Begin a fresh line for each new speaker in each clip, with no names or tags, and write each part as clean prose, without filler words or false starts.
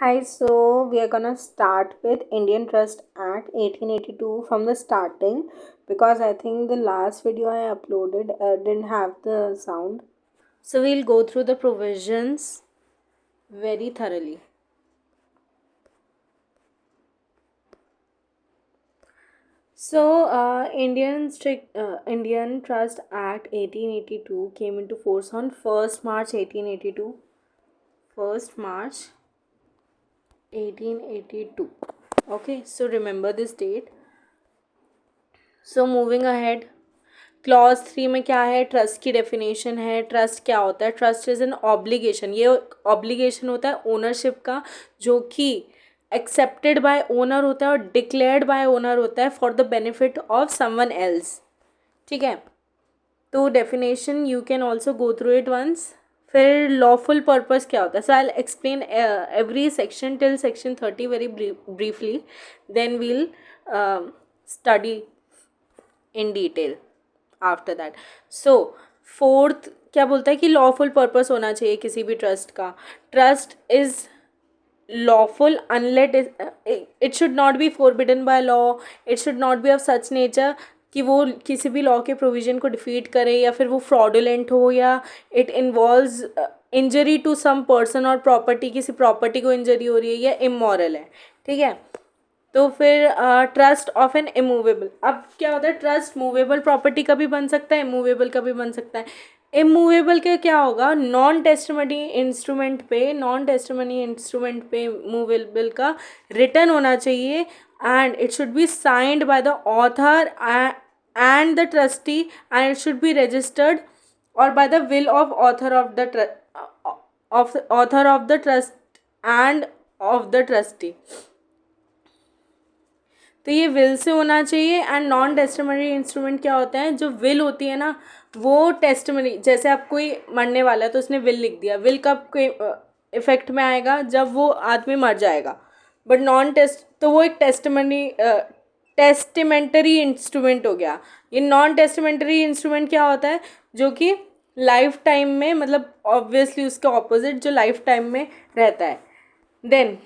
Hi, so we are gonna start with Indian Trust Act 1882 from the starting because I think the last video I uploaded didn't have the sound. So we'll go through the provisions very thoroughly. So, Indian Trust Act 1882 came into force on 1st March 1882. 1st March 1882. Okay, so remember this date. So moving ahead, clause 3 में क्या है? Trust की definition है. Trust क्या होता है? Trust is an obligation. ये obligation होता है ओनरशिप का, जो कि एक्सेप्टेड बाय ओनर होता है और डिक्लेयर्ड बाय ओनर होता है for the benefit of someone else. ठीक है, तो definition you can also go through it once. फिर लॉफुल पर्पस क्या होता है? So I explain every section till section 30 very briefly, then we'll study in detail after that. So fourth क्या बोलता है कि लॉफुल पर्पस होना चाहिए किसी भी ट्रस्ट का. Trust is lawful unless it should not be forbidden by law. It should not be of such nature कि वो किसी भी लॉ के प्रोविजन को डिफीट करे, या फिर वो फ्रॉडुलेंट हो, या it involves injury to some person और प्रॉपर्टी, किसी प्रॉपर्टी को इंजरी हो रही है, या इमोरल है. ठीक है, तो फिर ट्रस्ट ऑफ एन इमूवेबल. अब क्या होता है? ट्रस्ट मूवेबल प्रॉपर्टी का भी बन सकता है, इमूवेबल का भी बन सकता है. इमूवेबल के क्या होगा? नॉन टेस्टिमनी इंस्ट्रूमेंट पे मूवेबल का रिटर्न होना चाहिए, and it should be signed by the author and the trustee, and it should be registered और by the will of author of the trust and of the trustee. तो ये will say होना चाहिए. And non testimony instrument क्या होता है? जो will होती है ना, वो टेस्टिमनी, जैसे आप कोई मरने वाला है तो उसने विल लिख दिया. विल कब इफेक्ट में आएगा? जब वो आदमी मर जाएगा. बट नॉन टेस्ट, तो वो एक टेस्टिमेंटरी इंस्ट्रूमेंट हो गया. ये नॉन टेस्टिमेंटरी इंस्ट्रूमेंट क्या होता है? जो कि लाइफ टाइम में, मतलब ऑब्वियसली उसके ऑपोजिट, जो लाइफ टाइम में रहता है. देन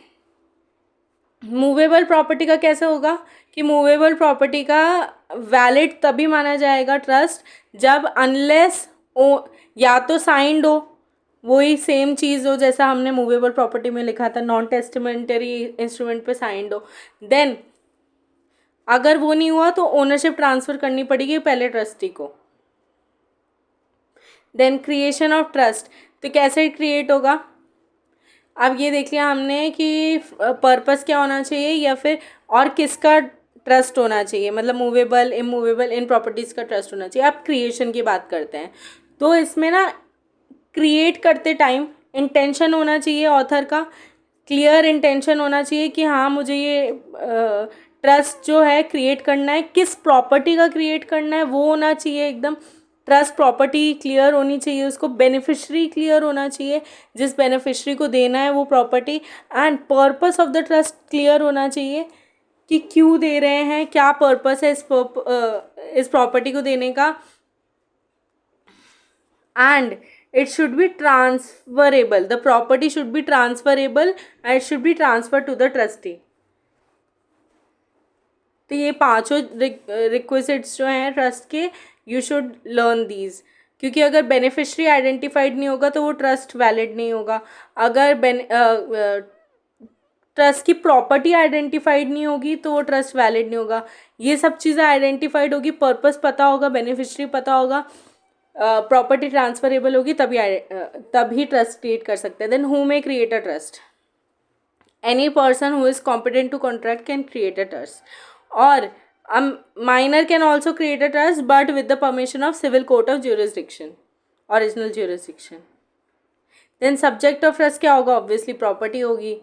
मूवेबल प्रॉपर्टी का कैसे होगा? कि मूवेबल प्रॉपर्टी का वैलिड तभी माना जाएगा ट्रस्ट, जब अनलेस ओ या तो साइंड हो, वही सेम चीज़ हो जैसा हमने मूवेबल प्रॉपर्टी में लिखा था, नॉन टेस्टिमेंटरी इंस्ट्रूमेंट पे साइंड हो. देन अगर वो नहीं हुआ तो ओनरशिप ट्रांसफ़र करनी पड़ेगी पहले ट्रस्टी को. Then creation of trust. तो कैसे क्रिएट होगा? अब ये देख लिया हमने कि पर्पस क्या होना चाहिए, या फिर और किसका ट्रस्ट होना चाहिए, मतलब मूवेबल, इमूवेबल, इन प्रॉपर्टीज़ का ट्रस्ट होना चाहिए. अब क्रिएशन की बात करते हैं. तो इसमें ना, क्रिएट करते टाइम इंटेंशन होना चाहिए ऑथर का. क्लियर इंटेंशन होना चाहिए कि हाँ, मुझे ये ट्रस्ट जो है क्रिएट करना है. किस प्रॉपर्टी का क्रिएट करना है वो होना चाहिए एकदम. ट्रस्ट प्रॉपर्टी क्लियर होनी चाहिए उसको. बेनिफिशरी क्लियर होना चाहिए, जिस बेनिफिशरी को देना है वो property. And purpose of the trust clear होना चाहिए कि क्यों दे रहे हैं, क्या पर्पस है इस प्रॉपर्टी को देने का. And it should be transferable. The property should be transferable and it should be transferred to the trustee. तो ये पांचों रिक्विजिट्स जो हैं ट्रस्ट के, यू शुड लर्न दीज. क्योंकि अगर बेनिफिशरी आइडेंटिफाइड नहीं होगा तो वो ट्रस्ट वैलिड नहीं होगा. अगर ट्रस्ट की प्रॉपर्टी आइडेंटिफाइड नहीं होगी तो वो ट्रस्ट वैलिड नहीं होगा. ये सब चीज़ें आइडेंटिफाइड होगी, पर्पस पता होगा, बेनिफिशरी पता होगा, प्रॉपर्टी ट्रांसफरेबल होगी, तभी ट्रस्ट क्रिएट कर सकते हैं. Then who may create a trust? Any person who is competent to contract can create a trust, और a minor can also create a trust but with the permission of civil court of jurisdiction, original jurisdiction. then subject of trust क्या होगा? obviously property होगी.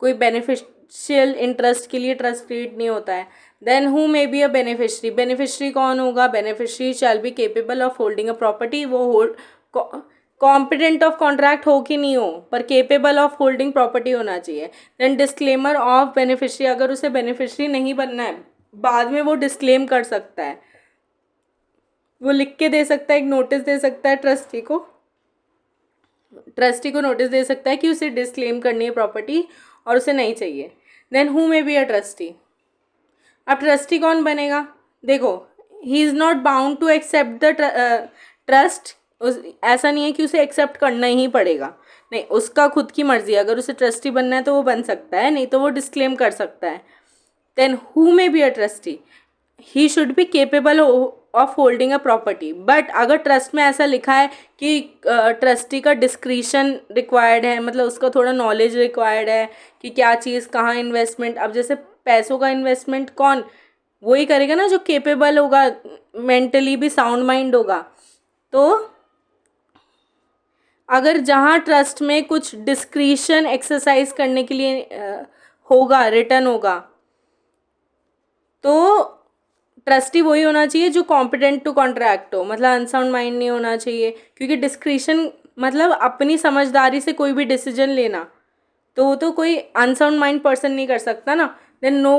कोई beneficial interest के लिए trust create नहीं होता है. Then who may be a beneficiary. Beneficiary कौन होगा? Beneficiary shall be capable of holding a property. वो होल्ड कॉम्पिटेंट ऑफ कॉन्ट्रैक्ट हो कि नहीं हो, पर केपेबल ऑफ होल्डिंग प्रॉपर्टी होना चाहिए. Then disclaimer of beneficiary. अगर उसे बेनिफिशरी नहीं बनना है, बाद में वो डिस्क्लेम कर सकता है, वो लिख के दे सकता है, एक नोटिस दे सकता है ट्रस्टी को ट्रस्टी को नोटिस दे सकता है कि उसे डिस्क्लेम करनी है प्रॉपर्टी और उसे नहीं चाहिए। Then who may be a trustee. अब ट्रस्टी कौन बनेगा? देखो, he is not bound to accept the trust. ऐसा नहीं है कि उसे एक्सेप्ट करना ही पड़ेगा, नहीं, उसका खुद की मर्जी है। अगर उसे ट्रस्टी बनना है तो वो बन सकता है, नहीं तो वो डिस्क्लेम कर सकता है। Then who may be a trustee, he should be capable of holding a property. But अगर ट्रस्ट में ऐसा लिखा है कि ट्रस्टी का डिस्क्रिशन रिक्वायर्ड है, मतलब उसका थोड़ा नॉलेज रिक्वायर्ड है कि क्या चीज़ कहाँ इन्वेस्टमेंट, अब जैसे पैसों का इन्वेस्टमेंट कौन, वही करेगा ना जो केपेबल होगा, मेंटली भी साउंड माइंड होगा। तो अगर जहाँ ट्रस्ट में कुछ डिस्क्रिशन एक्सरसाइज करने के लिए होगा, रिटर्न होगा, तो ट्रस्टी वही होना चाहिए जो कॉम्पिटेंट टू कॉन्ट्रैक्ट हो, मतलब अनसाउंड माइंड नहीं होना चाहिए, क्योंकि डिस्क्रिशन मतलब अपनी समझदारी से कोई भी डिसीजन लेना, तो वो तो कोई अनसाउंड माइंड पर्सन नहीं कर सकता ना। देन नो,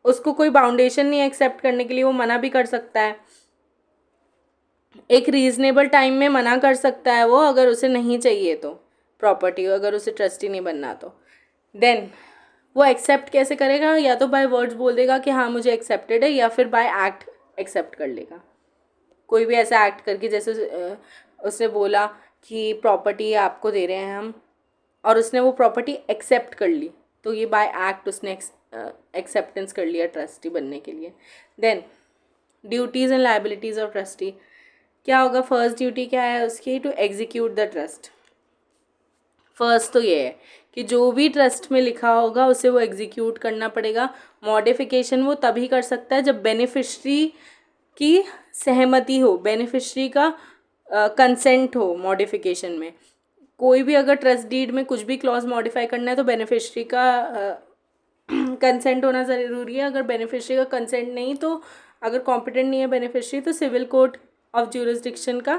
उसको कोई बाउंडेशन नहीं एक्सेप्ट करने के लिए, वो मना भी कर सकता है, एक रीजनेबल टाइम में मना कर सकता है वो, अगर उसे नहीं चाहिए तो प्रॉपर्टी, अगर उसे ट्रस्टी नहीं बनना तो। देन वो एक्सेप्ट कैसे करेगा? या तो बाय वर्ड्स बोल देगा कि हाँ मुझे एक्सेप्टेड है, या फिर बाय एक्ट एक्सेप्ट कर लेगा। कोई भी ऐसा एक्ट करके, जैसे उसने बोला कि प्रॉपर्टी आपको दे रहे हैं हम, और उसने वो प्रॉपर्टी एक्सेप्ट कर ली, तो ये बाय एक्ट उसने एक्सेप्टेंस कर लिया ट्रस्टी बनने के लिए। Then duties and liabilities of trustee क्या होगा? फर्स्ट ड्यूटी क्या है उसकी? To execute the trust. First तो ये है कि जो भी ट्रस्ट में लिखा होगा उसे वो एग्जीक्यूट करना पड़ेगा। मॉडिफिकेशन वो तभी कर सकता है जब बेनिफिशरी की सहमति हो, बेनिफिशरी का कंसेंट हो मॉडिफिकेशन में। कोई भी अगर ट्रस्ट डीड में कुछ भी क्लॉज मॉडिफाई करना है तो बेनिफिशरी का कंसेंट होना ज़रूरी है। अगर बेनिफिशरी का कंसेंट नहीं, तो अगर कॉम्पिटेंट नहीं है बेनिफिशरी, तो सिविल कोर्ट ऑफ ज्यूरिसडिक्शन का,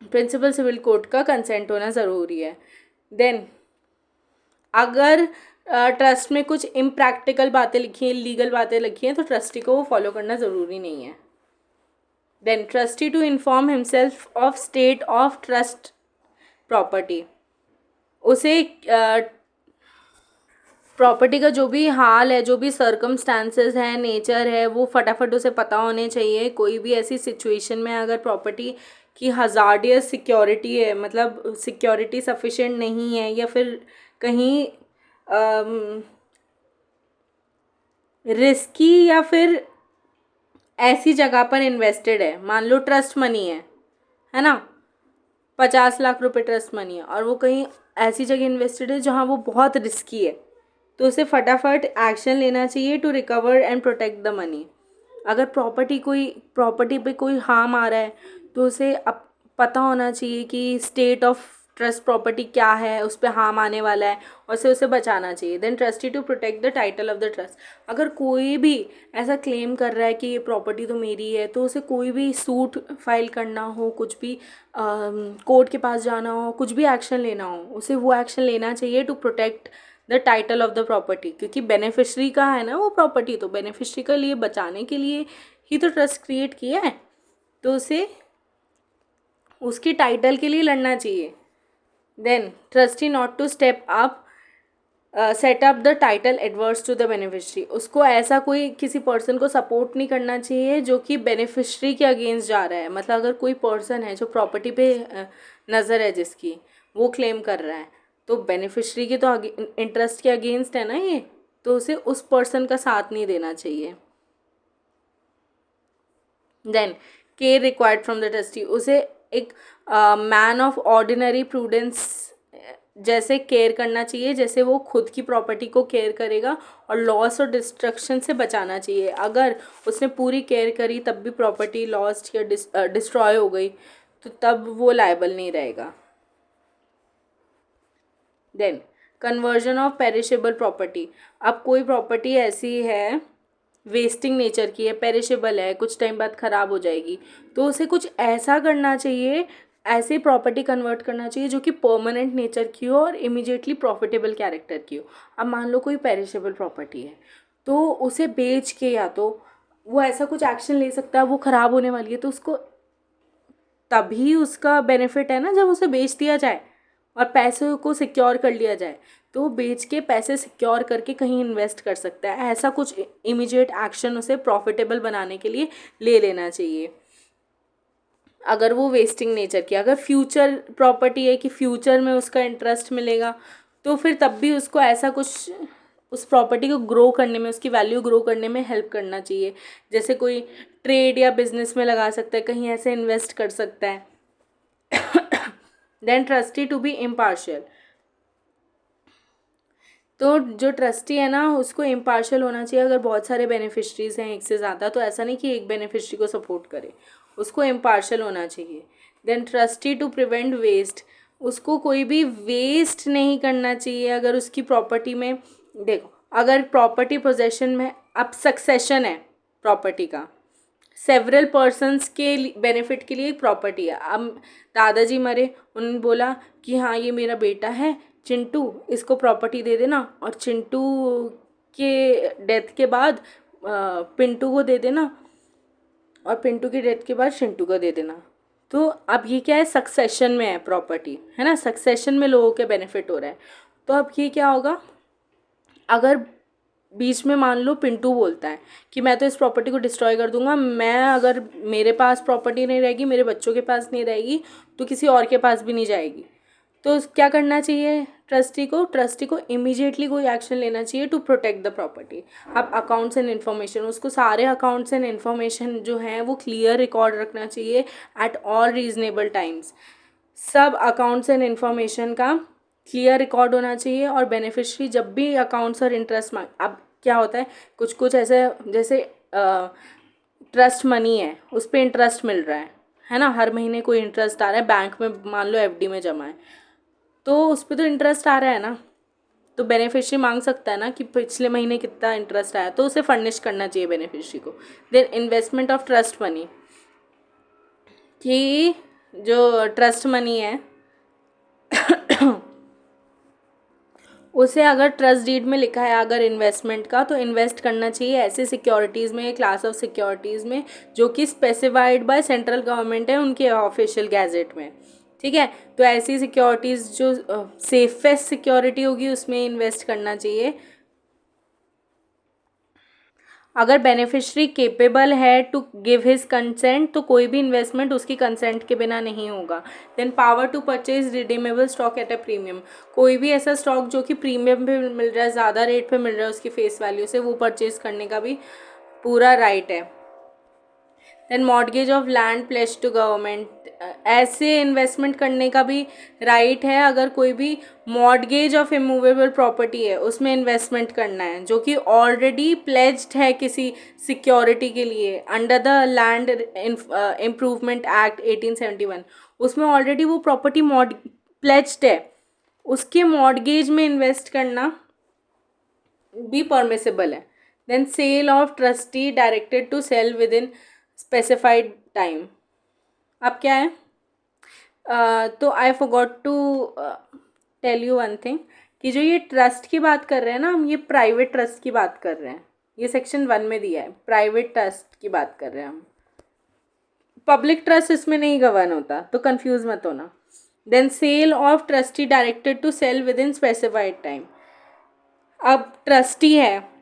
प्रिंसिपल सिविल कोर्ट का कंसेंट होना ज़रूरी है। देन अगर ट्रस्ट में कुछ इम्प्रैक्टिकल बातें लिखी हैं, लीगल बातें लिखी हैं, तो ट्रस्टी को वो फॉलो करना ज़रूरी नहीं है। Then trustee to inform himself of state of trust property, उसे प्रॉपर्टी का जो भी हाल है, जो भी सर्कमस्टांसेस है, नेचर है, वो फटाफट उसे पता होने चाहिए। कोई भी ऐसी सिचुएशन में अगर प्रॉपर्टी की हज़ार्डियस सिक्योरिटी है, मतलब सिक्योरिटी सफिशेंट नहीं है, या फिर कहीं रिस्की या फिर ऐसी जगह पर इन्वेस्टेड है, मान लो ट्रस्ट मनी है ना, 50 लाख रुपए ट्रस्ट मनी है, और वो कहीं ऐसी जगह इन्वेस्टेड है जहाँ वो बहुत रिस्की है, तो उसे फटाफट एक्शन लेना चाहिए to recover and protect the money. अगर प्रॉपर्टी पे कोई हार्म आ रहा है, तो उसे अब पता होना चाहिए कि स्टेट ऑफ ट्रस्ट प्रॉपर्टी क्या है, उस पर हार्म आने वाला है, और उसे बचाना चाहिए। Then trustee to protect the title of the trust. अगर कोई भी ऐसा क्लेम कर रहा है कि ये प्रॉपर्टी तो मेरी है, तो उसे कोई भी सूट फाइल करना हो, कुछ भी कोर्ट के पास जाना हो, कुछ भी एक्शन लेना हो, उसे वो एक्शन लेना चाहिए to protect the title of the property, क्योंकि बेनिफिशरी का है ना वो प्रॉपर्टी, तो बेनिफिशरी के लिए बचाने के लिए ही तो ट्रस्ट क्रिएट किया है, तो उसे उसकी टाइटल के लिए लड़ना चाहिए। Then trustee not to step up set up the title adverse to the beneficiary, उसको ऐसा कोई किसी पर्सन को सपोर्ट नहीं करना चाहिए जो कि बेनिफिशरी के अगेंस्ट जा रहा है। मतलब अगर कोई पर्सन है जो प्रॉपर्टी पे नज़र है जिसकी, वो क्लेम कर रहा है, तो बेनिफिशरी के तो इंटरेस्ट के अगेंस्ट है ना ये, तो उसे उस पर्सन का साथ नहीं देना चाहिए। Then care required from the trustee, उसे एक मैन ऑफ ऑर्डिनरी प्रूडेंस जैसे केयर करना चाहिए, जैसे वो खुद की प्रॉपर्टी को केयर करेगा, और लॉस और डिस्ट्रक्शन से बचाना चाहिए। अगर उसने पूरी केयर करी तब भी प्रॉपर्टी लॉस्ट या डिस्ट्रॉय हो गई, तो तब वो लायबल नहीं रहेगा। Then conversion of perishable property, अब कोई प्रॉपर्टी ऐसी है वेस्टिंग नेचर की है, पेरिशेबल है, कुछ टाइम बाद ख़राब हो जाएगी, तो उसे कुछ ऐसा करना चाहिए, ऐसे प्रॉपर्टी कन्वर्ट करना चाहिए जो कि परमानेंट नेचर की हो और इमीडिएटली प्रॉफिटेबल कैरेक्टर की हो। अब मान लो कोई पेरिशेबल प्रॉपर्टी है, तो उसे बेच के, या तो वो ऐसा कुछ एक्शन ले सकता है, वो ख़राब होने वाली है तो उसको तभी उसका बेनिफिट है ना, जब उसे बेच दिया जाए और पैसे को सिक्योर कर लिया जाए। तो बेच के पैसे सिक्योर करके कहीं इन्वेस्ट कर सकता है। ऐसा कुछ इमीडिएट एक्शन उसे प्रॉफिटेबल बनाने के लिए ले लेना चाहिए, अगर वो वेस्टिंग नेचर की। अगर फ्यूचर प्रॉपर्टी है कि फ्यूचर में उसका इंटरेस्ट मिलेगा, तो फिर तब भी उसको ऐसा कुछ उस प्रॉपर्टी को ग्रो करने में, उसकी वैल्यू ग्रो करने में हेल्प करना चाहिए। जैसे कोई ट्रेड या बिजनेस में लगा सकता है, कहीं ऐसे इन्वेस्ट कर सकता है। Then trustee to be impartial, तो जो ट्रस्टी है ना उसको इम्पार्शियल होना चाहिए। अगर बहुत सारे बेनिफिशरीज हैं एक से ज़्यादा, तो ऐसा नहीं कि एक बेनिफिशरी को सपोर्ट करे, उसको इम्पार्शियल होना चाहिए। Then trustee to prevent waste, उसको कोई भी वेस्ट नहीं करना चाहिए। अगर उसकी प्रॉपर्टी में, देखो अगर प्रॉपर्टी पोजेशन में, अब सक्सेशन है प्रॉपर्टी का, सेवरल पर्सन्स के बेनिफिट के लिए एक प्रॉपर्टी है। अब दादाजी मरे, उन्होंने बोला कि हाँ ये मेरा बेटा है चिंटू, इसको प्रॉपर्टी दे देना, और चिंटू के डेथ के बाद पिंटू को दे देना, और पिंटू की डेथ के बाद चिंटू को दे देना। तो अब ये क्या है, सक्सेशन में है प्रॉपर्टी, है ना, सक्सेशन में लोगों के बेनिफिट हो रहा है। तो अब ये क्या होगा, अगर बीच में मान लो पिंटू बोलता है कि मैं तो इस प्रॉपर्टी को डिस्ट्रॉय कर दूंगा, मैं अगर मेरे पास प्रॉपर्टी नहीं रहेगी, मेरे बच्चों के पास नहीं रहेगी, तो किसी और के पास भी नहीं जाएगी। तो क्या करना चाहिए ट्रस्टी को इमीडिएटली कोई एक्शन लेना चाहिए टू प्रोटेक्ट द प्रॉपर्टी। अब अकाउंट्स एंड इन्फॉर्मेशन, उसको सारे अकाउंट्स एंड इन्फॉर्मेशन जो हैं वो क्लियर रिकॉर्ड रखना चाहिए एट ऑल रीजनेबल टाइम्स। सब अकाउंट्स एंड इन्फॉर्मेशन का क्लियर रिकॉर्ड होना चाहिए। और बेनिफिशरी जब भी अकाउंट्स और इंटरेस्ट मांग, अब क्या होता है कुछ कुछ ऐसे, जैसे ट्रस्ट मनी है, उस पर इंटरेस्ट मिल रहा है ना, हर महीने कोई इंटरेस्ट आ रहा है, बैंक में मान लो एफडी में जमा है, तो उस पर तो इंटरेस्ट आ रहा है ना, तो बेनिफिशरी मांग सकता है ना कि पिछले महीने कितना इंटरेस्ट आया, तो उसे फर्निश करना चाहिए बेनिफिशरी को। Then investment of trust money, कि जो ट्रस्ट मनी है उसे अगर ट्रस्ट डीड में लिखा है अगर इन्वेस्टमेंट का, तो इन्वेस्ट करना चाहिए ऐसे सिक्योरिटीज़ में, क्लास ऑफ सिक्योरिटीज़ में जो कि स्पेसिफाइड बाय सेंट्रल गवर्नमेंट है उनके ऑफिशियल गैजेट में। ठीक है, तो ऐसी सिक्योरिटीज़ जो सेफेस्ट सिक्योरिटी होगी उसमें इन्वेस्ट करना चाहिए। अगर बेनिफिशरी केपेबल है टू गिव हिज कंसेंट, तो कोई भी इन्वेस्टमेंट उसकी कंसेंट के बिना नहीं होगा। Then power to purchase redeemable stock at a premium, कोई भी ऐसा स्टॉक जो कि प्रीमियम पे मिल रहा है, ज़्यादा रेट पे मिल रहा है उसकी फेस वैल्यू से, वो परचेज करने का भी पूरा राइट है। Then mortgage of land pledge to government, ऐसे इन्वेस्टमेंट करने का भी राइट है। अगर कोई भी मॉर्गेज ऑफ इमूवेबल प्रॉपर्टी है उसमें इन्वेस्टमेंट करना है जो कि ऑलरेडी प्लेज्ड है किसी सिक्योरिटी के लिए under the land improvement act 1871, उसमें ऑलरेडी वो प्रॉपर्टी प्लेज्ड है, उसके मॉर्गेज में इन्वेस्ट करना भी परमिसेबल है। Then sale of trustee directed to sell within specified time. अब क्या है, तो I forgot to tell you one thing, कि जो ये ट्रस्ट की बात कर रहे हैं ना हम, ये प्राइवेट ट्रस्ट की बात कर रहे हैं, ये सेक्शन 1 में दिया है, प्राइवेट ट्रस्ट की बात कर रहे हैं हम, पब्लिक ट्रस्ट इसमें नहीं गवर्न होता, तो कंफ्यूज मत होना। Then sale of trustee directed to sell within specified time, अब ट्रस्टी है,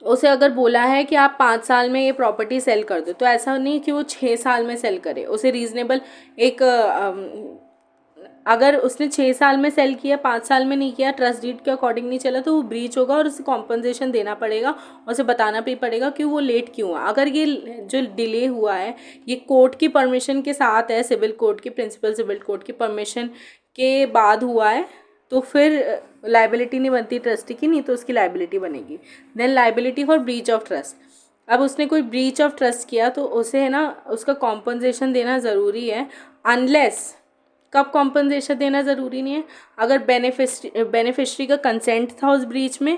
उसे अगर बोला है कि आप 5 साल में ये प्रॉपर्टी सेल कर दो, तो ऐसा नहीं कि वो 6 साल में सेल करे, उसे रीजनेबल एक अगर उसने 6 साल में सेल किया, 5 साल में नहीं किया, ट्रस्ट डीड के अकॉर्डिंग नहीं चला, तो वो ब्रीच होगा और उसे कॉम्पनसेशन देना पड़ेगा और उसे बताना भी पड़ेगा कि वो लेट क्यों हुआ। अगर ये जो डिले हुआ है ये कोर्ट की परमिशन के साथ है, सिविल कोर्ट की, प्रिंसिपल सिविल कोर्ट की परमिशन के बाद हुआ है, तो फिर लाइबिलिटी नहीं बनती ट्रस्टी की, नहीं तो उसकी लाइबिलिटी बनेगी। Then liability for breach of trust, अब उसने कोई ब्रीच ऑफ ट्रस्ट किया तो उसे है ना उसका कॉम्पनसेशन देना ज़रूरी है, अनलेस, कब कॉम्पनसेशन देना ज़रूरी नहीं है, अगर बेनिफिशरी का कंसेंट था उस ब्रीच में,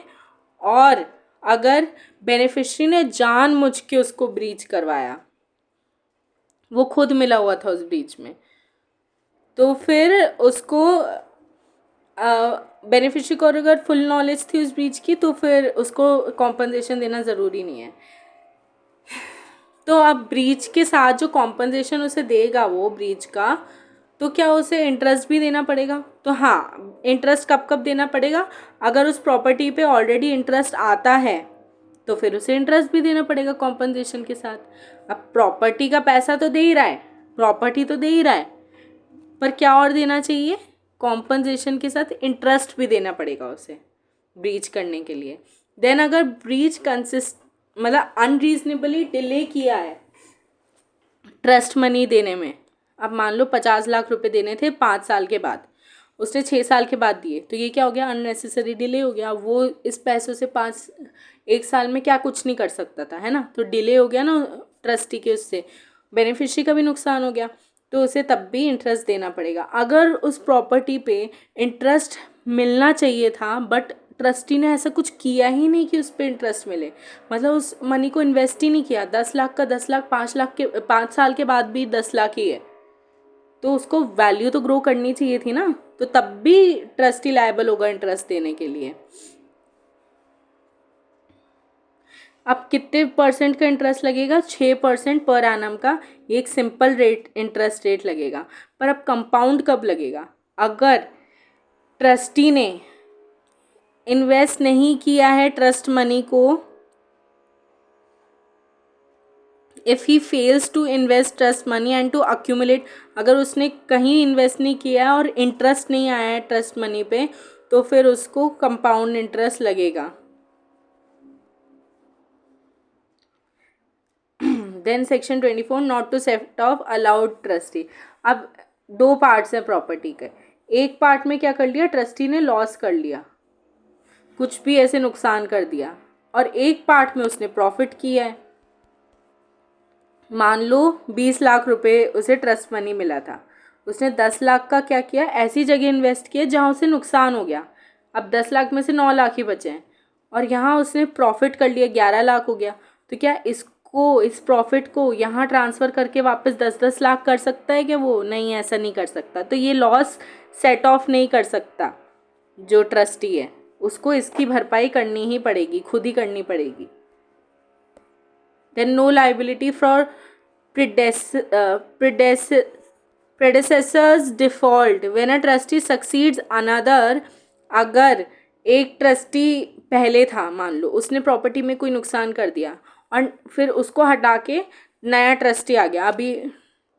और अगर बेनिफिशरी ने जानबूझ के उसको ब्रीच करवाया, वो खुद मिला हुआ था उस ब्रीच में, तो फिर उसको बेनिफिशरी को अगर फुल नॉलेज थी उस ब्रीच की, तो फिर उसको कॉम्पनसेशन देना ज़रूरी नहीं है। तो अब ब्रीच के साथ जो कॉम्पनसेशन उसे देगा वो ब्रीच का, तो क्या उसे इंटरेस्ट भी देना पड़ेगा? तो हाँ, इंटरेस्ट कब कब देना पड़ेगा? अगर उस प्रॉपर्टी पे ऑलरेडी इंटरेस्ट आता है तो फिर उसे इंटरेस्ट भी देना पड़ेगा कॉम्पनसेशन के साथ। अब प्रॉपर्टी का पैसा तो दे ही रहा है, प्रॉपर्टी तो दे ही रहा है, पर क्या और देना चाहिए? कॉम्पनसेशन के साथ इंटरेस्ट भी देना पड़ेगा उसे ब्रीच करने के लिए। देन अगर ब्रीच मतलब अनरीजनेबली डिले किया है ट्रस्ट मनी देने में, अब मान लो 50 लाख रुपए देने थे 5 साल के बाद, उसने 6 साल के बाद दिए, तो ये क्या हो गया? अननेसेसरी डिले हो गया। वो इस पैसों से 1 साल में क्या कुछ नहीं कर सकता था, है ना? तो डिले हो गया ना ट्रस्टी के, उससे बेनिफिशियरी का भी नुकसान हो गया, तो उसे तब भी इंटरेस्ट देना पड़ेगा। अगर उस प्रॉपर्टी पे इंटरेस्ट मिलना चाहिए था बट ट्रस्टी ने ऐसा कुछ किया ही नहीं कि उस पर इंटरेस्ट मिले, मतलब उस मनी को इन्वेस्ट ही नहीं किया, 10 लाख का 10 लाख 5 लाख के 5 साल के बाद भी 10 लाख ही है, तो उसको वैल्यू तो ग्रो करनी चाहिए थी ना, तो तब भी ट्रस्टी लायबल होगा इंटरेस्ट देने के लिए। अब कितने परसेंट का इंटरेस्ट लगेगा? 6% पर एनम का, ये एक सिंपल रेट इंटरेस्ट रेट लगेगा। पर अब कंपाउंड कब लगेगा? अगर ट्रस्टी ने इन्वेस्ट नहीं किया है ट्रस्ट मनी को, if he fails to invest trust money and to accumulate, अगर उसने कहीं इन्वेस्ट नहीं किया और इंटरेस्ट नहीं आया है ट्रस्ट मनी पे, तो फिर उसको कंपाउंड इंटरेस्ट लगेगा। Then section 24, not to set off allowed trustee. अब 2 पार्ट्स हैं प्रॉपर्टी के। एक पार्ट में क्या कर लिया? ट्रस्टी ने लॉस कर लिया, कुछ भी ऐसे नुकसान कर दिया, और एक पार्ट में उसने प्रॉफिट किया है। मान लो 20 लाख रुपए उसे ट्रस्ट मनी मिला था, उसने 10 लाख का क्या किया? ऐसी जगह इन्वेस्ट किया जहाँ उसे नुकसान हो गया। अब 10 लाख में से 9 लाख ही बचे हैं, और यहाँ उसने प्रॉफिट कर लिया, 11 लाख हो गया। तो क्या इस प्रॉफिट को यहाँ ट्रांसफ़र करके वापस 10-10 लाख कर सकता है क्या? वो नहीं, ऐसा नहीं कर सकता। तो ये लॉस सेट ऑफ नहीं कर सकता जो ट्रस्टी है, उसको इसकी भरपाई करनी ही पड़ेगी, खुद ही करनी पड़ेगी। Then no liability for predecessor's default when a trustee succeeds another। अगर एक ट्रस्टी पहले था, मान लो उसने प्रॉपर्टी में कोई नुकसान कर दिया और फिर उसको हटा के नया ट्रस्टी आ गया, अभी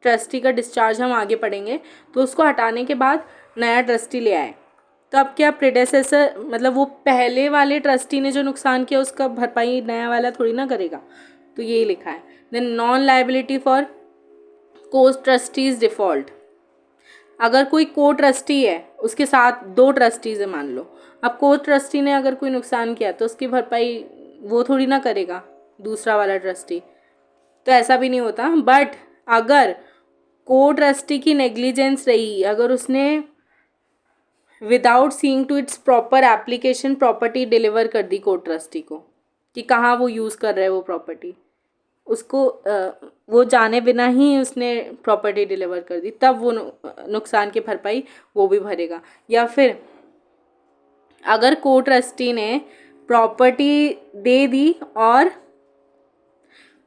ट्रस्टी का डिस्चार्ज हम आगे पढ़ेंगे, तो उसको हटाने के बाद नया ट्रस्टी ले आए, तो अब क्या प्रेडेसेसर, मतलब वो पहले वाले ट्रस्टी ने जो नुकसान किया उसका भरपाई नया वाला थोड़ी ना करेगा, तो यही लिखा है। देन नॉन लायबिलिटी फॉर को ट्रस्टीज डिफॉल्ट। अगर कोई को ट्रस्टी है, उसके साथ 2 ट्रस्टीज है मान लो, अब को ट्रस्टी ने अगर कोई नुकसान किया तो उसकी भरपाई वो थोड़ी ना करेगा दूसरा वाला ट्रस्टी, तो ऐसा भी नहीं होता। बट अगर को ट्रस्टी की नेग्लिजेंस रही, अगर उसने without seeing to its proper application property deliver कर दी को ट्रस्टी को कि कहाँ वो यूज़ कर रहा है वो प्रॉपर्टी, उसको वो जाने बिना ही उसने प्रॉपर्टी डिलीवर कर दी, तब वो नुकसान की भरपाई वो भी भरेगा। या फिर अगर को ट्रस्टी ने प्रॉपर्टी दे दी और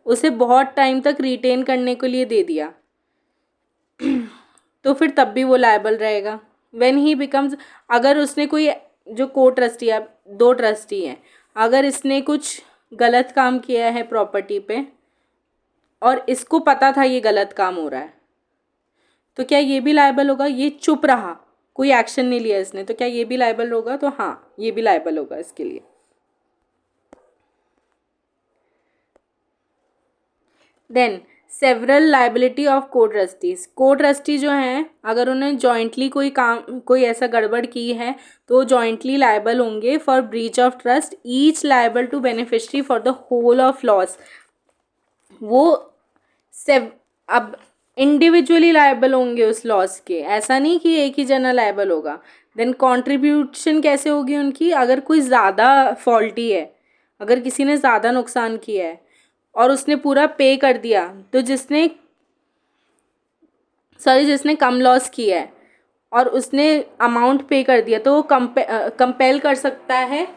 उसे बहुत टाइम तक रिटेन करने के लिए दे दिया, तो फिर तब भी वो लायबल रहेगा। व्हेन ही बिकम्स, अगर उसने कोई, जो को ट्रस्टी है, 2 ट्रस्टी हैं, अगर इसने कुछ गलत काम किया है प्रॉपर्टी पे और इसको पता था ये गलत काम हो रहा है, तो क्या ये भी लायबल होगा? ये चुप रहा, कोई एक्शन नहीं लिया इसने, तो क्या ये भी लायबल होगा? तो हाँ, ये भी लायबल होगा इसके लिए। देन सेवरल लाइबिलिटी ऑफ को ट्रस्टीज। को ट्रस्टी जो हैं, अगर उन्हें जॉइंटली कोई ऐसा गड़बड़ की है तो जॉइंटली लायबल होंगे for breach of trust, each liable to beneficiary for the whole of loss. वो अब इंडिविजुअली लायबल होंगे उस लॉस के, ऐसा नहीं कि एक ही जना लायबल होगा। देन कॉन्ट्रीब्यूशन कैसे होगी उनकी? अगर कोई ज़्यादा फॉल्टी है, अगर किसी ने ज़्यादा नुकसान किया है और उसने पूरा पे कर दिया, तो जिसने कम लॉस किया है और उसने अमाउंट पे कर दिया, तो वो कंपेल कर सकता है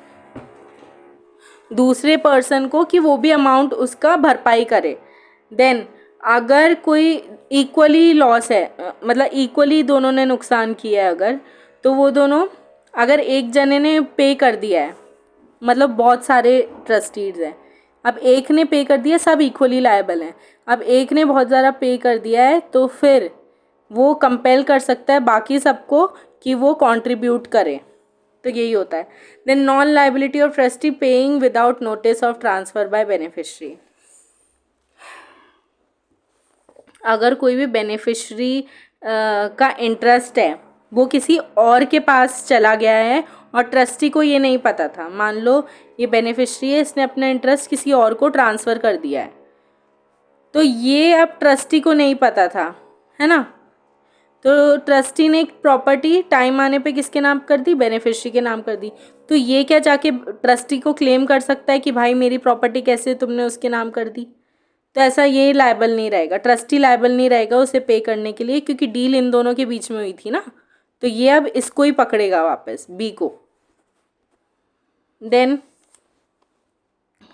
दूसरे पर्सन को कि वो भी अमाउंट उसका भरपाई करे। देन अगर कोई इक्वली लॉस है, मतलब इक्वली दोनों ने नुकसान किया है अगर, तो वो दोनों, अगर एक जने ने पे कर दिया है, मतलब बहुत सारे ट्रस्टीज हैं, अब एक ने पे कर दिया, सब इक्वली लायबल हैं, अब एक ने बहुत ज़्यादा पे कर दिया है तो फिर वो कंपेल कर सकता है बाकी सबको कि वो कंट्रीब्यूट करें। तो यही होता है। Then non liability of trustee paying without notice of transfer by beneficiary. अगर कोई भी बेनिफिशरी का इंटरेस्ट है वो किसी और के पास चला गया है और ट्रस्टी को ये नहीं पता था, मान लो ये बेनिफिशरी है, इसने अपना इंटरेस्ट किसी और को ट्रांसफ़र कर दिया है, तो ये अब ट्रस्टी को नहीं पता था, है ना, तो ट्रस्टी ने एक प्रॉपर्टी टाइम आने पे किसके नाम कर दी, बेनिफिशरी के नाम कर दी, तो ये क्या जाके ट्रस्टी को क्लेम कर सकता है कि भाई मेरी प्रॉपर्टी कैसे तुमने उसके नाम कर दी। तो ऐसा ये लायबल नहीं रहेगा, ट्रस्टी लायबल नहीं रहेगा उसे पे करने के लिए, क्योंकि डील इन दोनों के बीच में हुई थी ना, तो ये अब इसको ही पकड़ेगा वापस, बी को। Then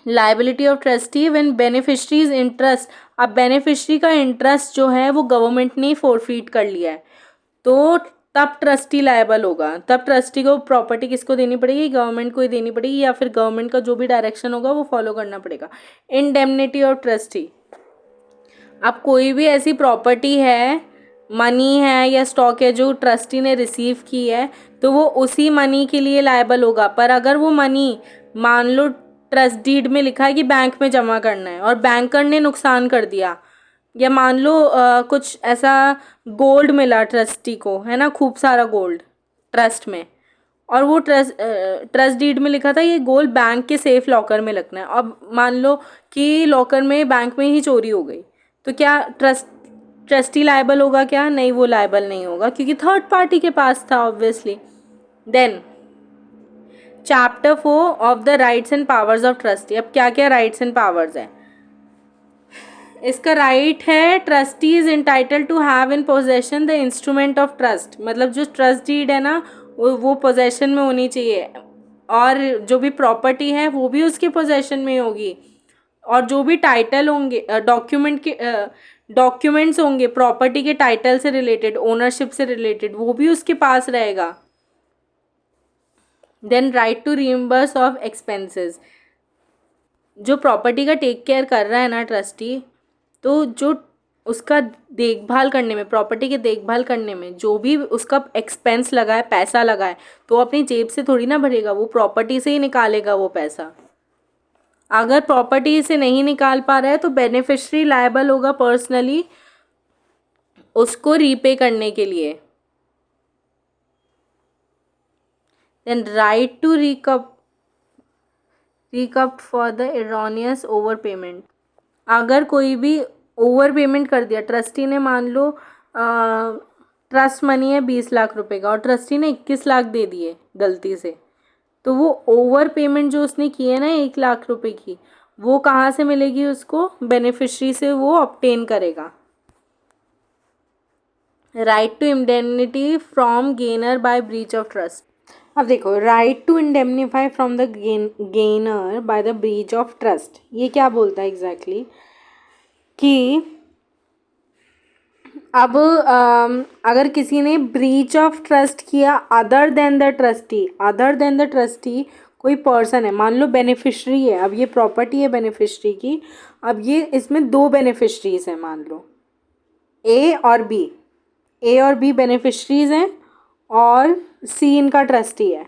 liability of trustee when beneficiaries interest, अब बेनिफिशरी का इंटरेस्ट जो है वो गवर्नमेंट ने फॉरफीट कर लिया है, तो तब ट्रस्टी लायबल होगा, तब ट्रस्टी को प्रॉपर्टी किसको देनी पड़ेगी, गवर्नमेंट को ही देनी पड़ेगी, या फिर गवर्नमेंट का जो भी डायरेक्शन होगा वो फॉलो करना पड़ेगा। इंडेमनिटी ऑफ ट्रस्टी, अब कोई भी ऐसी प्रॉपर्टी है, मनी है या स्टॉक है जो ट्रस्टी ने रिसीव की है, तो वो उसी मनी के लिए लायबल होगा, पर अगर वो मनी मान लो ट्रस्ट डीड में लिखा है कि बैंक में जमा करना है और बैंकर ने नुकसान कर दिया, या मान लो कुछ ऐसा गोल्ड मिला ट्रस्टी को, है ना, खूब सारा गोल्ड ट्रस्ट में, और वो ट्रस्ट डीड में लिखा था ये गोल्ड बैंक के सेफ लॉकर में रखना है, अब मान लो कि लॉकर में बैंक में ही चोरी हो गई, तो क्या ट्रस्टी लायबल होगा क्या, नहीं, वो लायबल नहीं होगा क्योंकि थर्ड पार्टी के पास था obviously. Then chapter 4 of the rights and powers of trustee, अब क्या क्या राइट्स एंड पावर्स हैं। इसका राइट है trustee is entitled to have in possession the instrument of trust, मतलब जो ट्रस्ट डीड है ना वो पोजेशन में होनी चाहिए, और जो भी प्रॉपर्टी है वो भी उसके पोजेशन में होगी, और जो भी टाइटल होंगे डॉक्यूमेंट्स होंगे प्रॉपर्टी के टाइटल से रिलेटेड, ओनरशिप से रिलेटेड, वो भी उसके पास रहेगा। Then right to reimburse of expenses, जो प्रॉपर्टी का टेक केयर कर रहा है ना ट्रस्टी, तो जो उसका देखभाल करने में, प्रॉपर्टी के देखभाल करने में जो भी उसका एक्सपेंस लगा है, पैसा लगा है, तो अपनी जेब से थोड़ी ना भरेगा, वो प्रॉपर्टी से ही निकालेगा वो पैसा। अगर प्रॉपर्टी से नहीं निकाल पा रहा है तो बेनिफिशरी लायबल होगा पर्सनली उसको रीपे करने के लिए। Then right to recoup for the erroneous over payment, अगर कोई भी ओवर पेमेंट कर दिया ट्रस्टी ने, मान लो ट्रस्ट मनी है 20 लाख रुपए का और ट्रस्टी ने 21 लाख दे दिए गलती से, तो वो ओवर पेमेंट जो उसने की है ना 1 लाख रुपए की, वो कहाँ से मिलेगी उसको, बेनिफिशरी से वो ऑब्टेन करेगा। Right to indemnity from gainer by breach of trust, अब देखो right to indemnify from the gainer by the breach of trust, ये क्या बोलता है एग्जैक्टली कि अब अगर किसी ने ब्रीच ऑफ ट्रस्ट किया अदर देन द ट्रस्टी, कोई पर्सन है, मान लो बेनिफिशरी है, अब ये प्रॉपर्टी है बेनिफिशरी की, अब ये इसमें 2 बेनिफिशरीज हैं, मान लो ए और बी बेनिफिशरीज हैं और सी इनका ट्रस्टी है।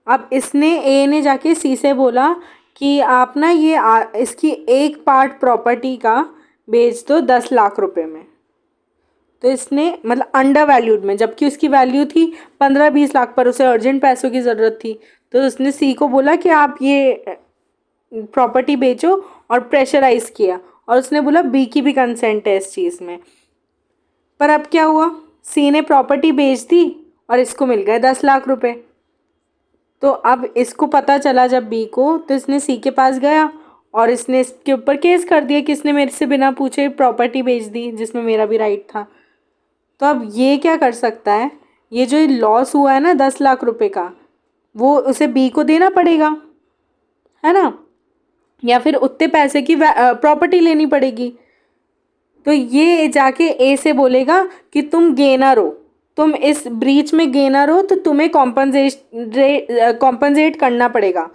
अब इसने ए ने जाके सी से बोला कि आप ना ये इसकी एक पार्ट प्रॉपर्टी का बेच दो 10 लाख रुपए में, तो इसने मतलब अंडर वैल्यूड में, जबकि उसकी वैल्यू थी 15-20 लाख, पर उसे अर्जेंट पैसों की ज़रूरत थी, तो उसने सी को बोला कि आप ये प्रॉपर्टी बेचो और प्रेशराइज किया, और उसने बोला बी की भी कंसेंट है इस चीज़ में, पर अब क्या हुआ, सी ने प्रॉपर्टी बेच दी और इसको मिल गए 10 लाख रुपए, तो अब इसको पता चला जब बी को, तो इसने सी के पास गया और इसने इसके ऊपर केस कर दिया कि इसने मेरे से बिना पूछे प्रॉपर्टी बेच दी जिसमें मेरा भी राइट था। तो अब ये क्या कर सकता है, ये जो लॉस हुआ है ना 10 लाख रुपए का, वो उसे बी को देना पड़ेगा, है ना, या फिर उतने पैसे की प्रॉपर्टी लेनी पड़ेगी, तो ये जाके ए से बोलेगा कि तुम गेनर हो, तुम इस ब्रीच में गेनर हो, तो तुम्हें कॉम्पनसेट करना पड़ेगा।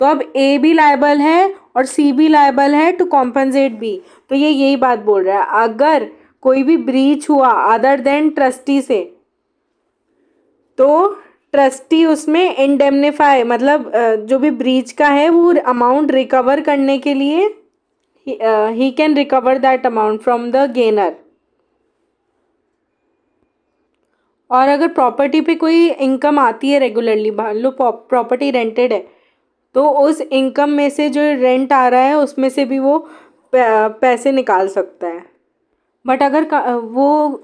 तो अब ए भी लायबल है और सी भी लायबल है टू कॉम्पनसेट बी। तो ये यही बात बोल रहा है, अगर कोई भी ब्रीच हुआ अदर देन ट्रस्टी से, तो ट्रस्टी उसमें इंडेमनीफाई, मतलब जो भी ब्रीच का है वो अमाउंट रिकवर करने के लिए he can recover that amount from the gainer। और अगर प्रॉपर्टी पे कोई इनकम आती है रेगुलरली, मान लो प्रॉपर्टी रेंटेड है, तो उस इनकम में से जो रेंट आ रहा है उसमें से भी वो पैसे निकाल सकता है। बट अगर वो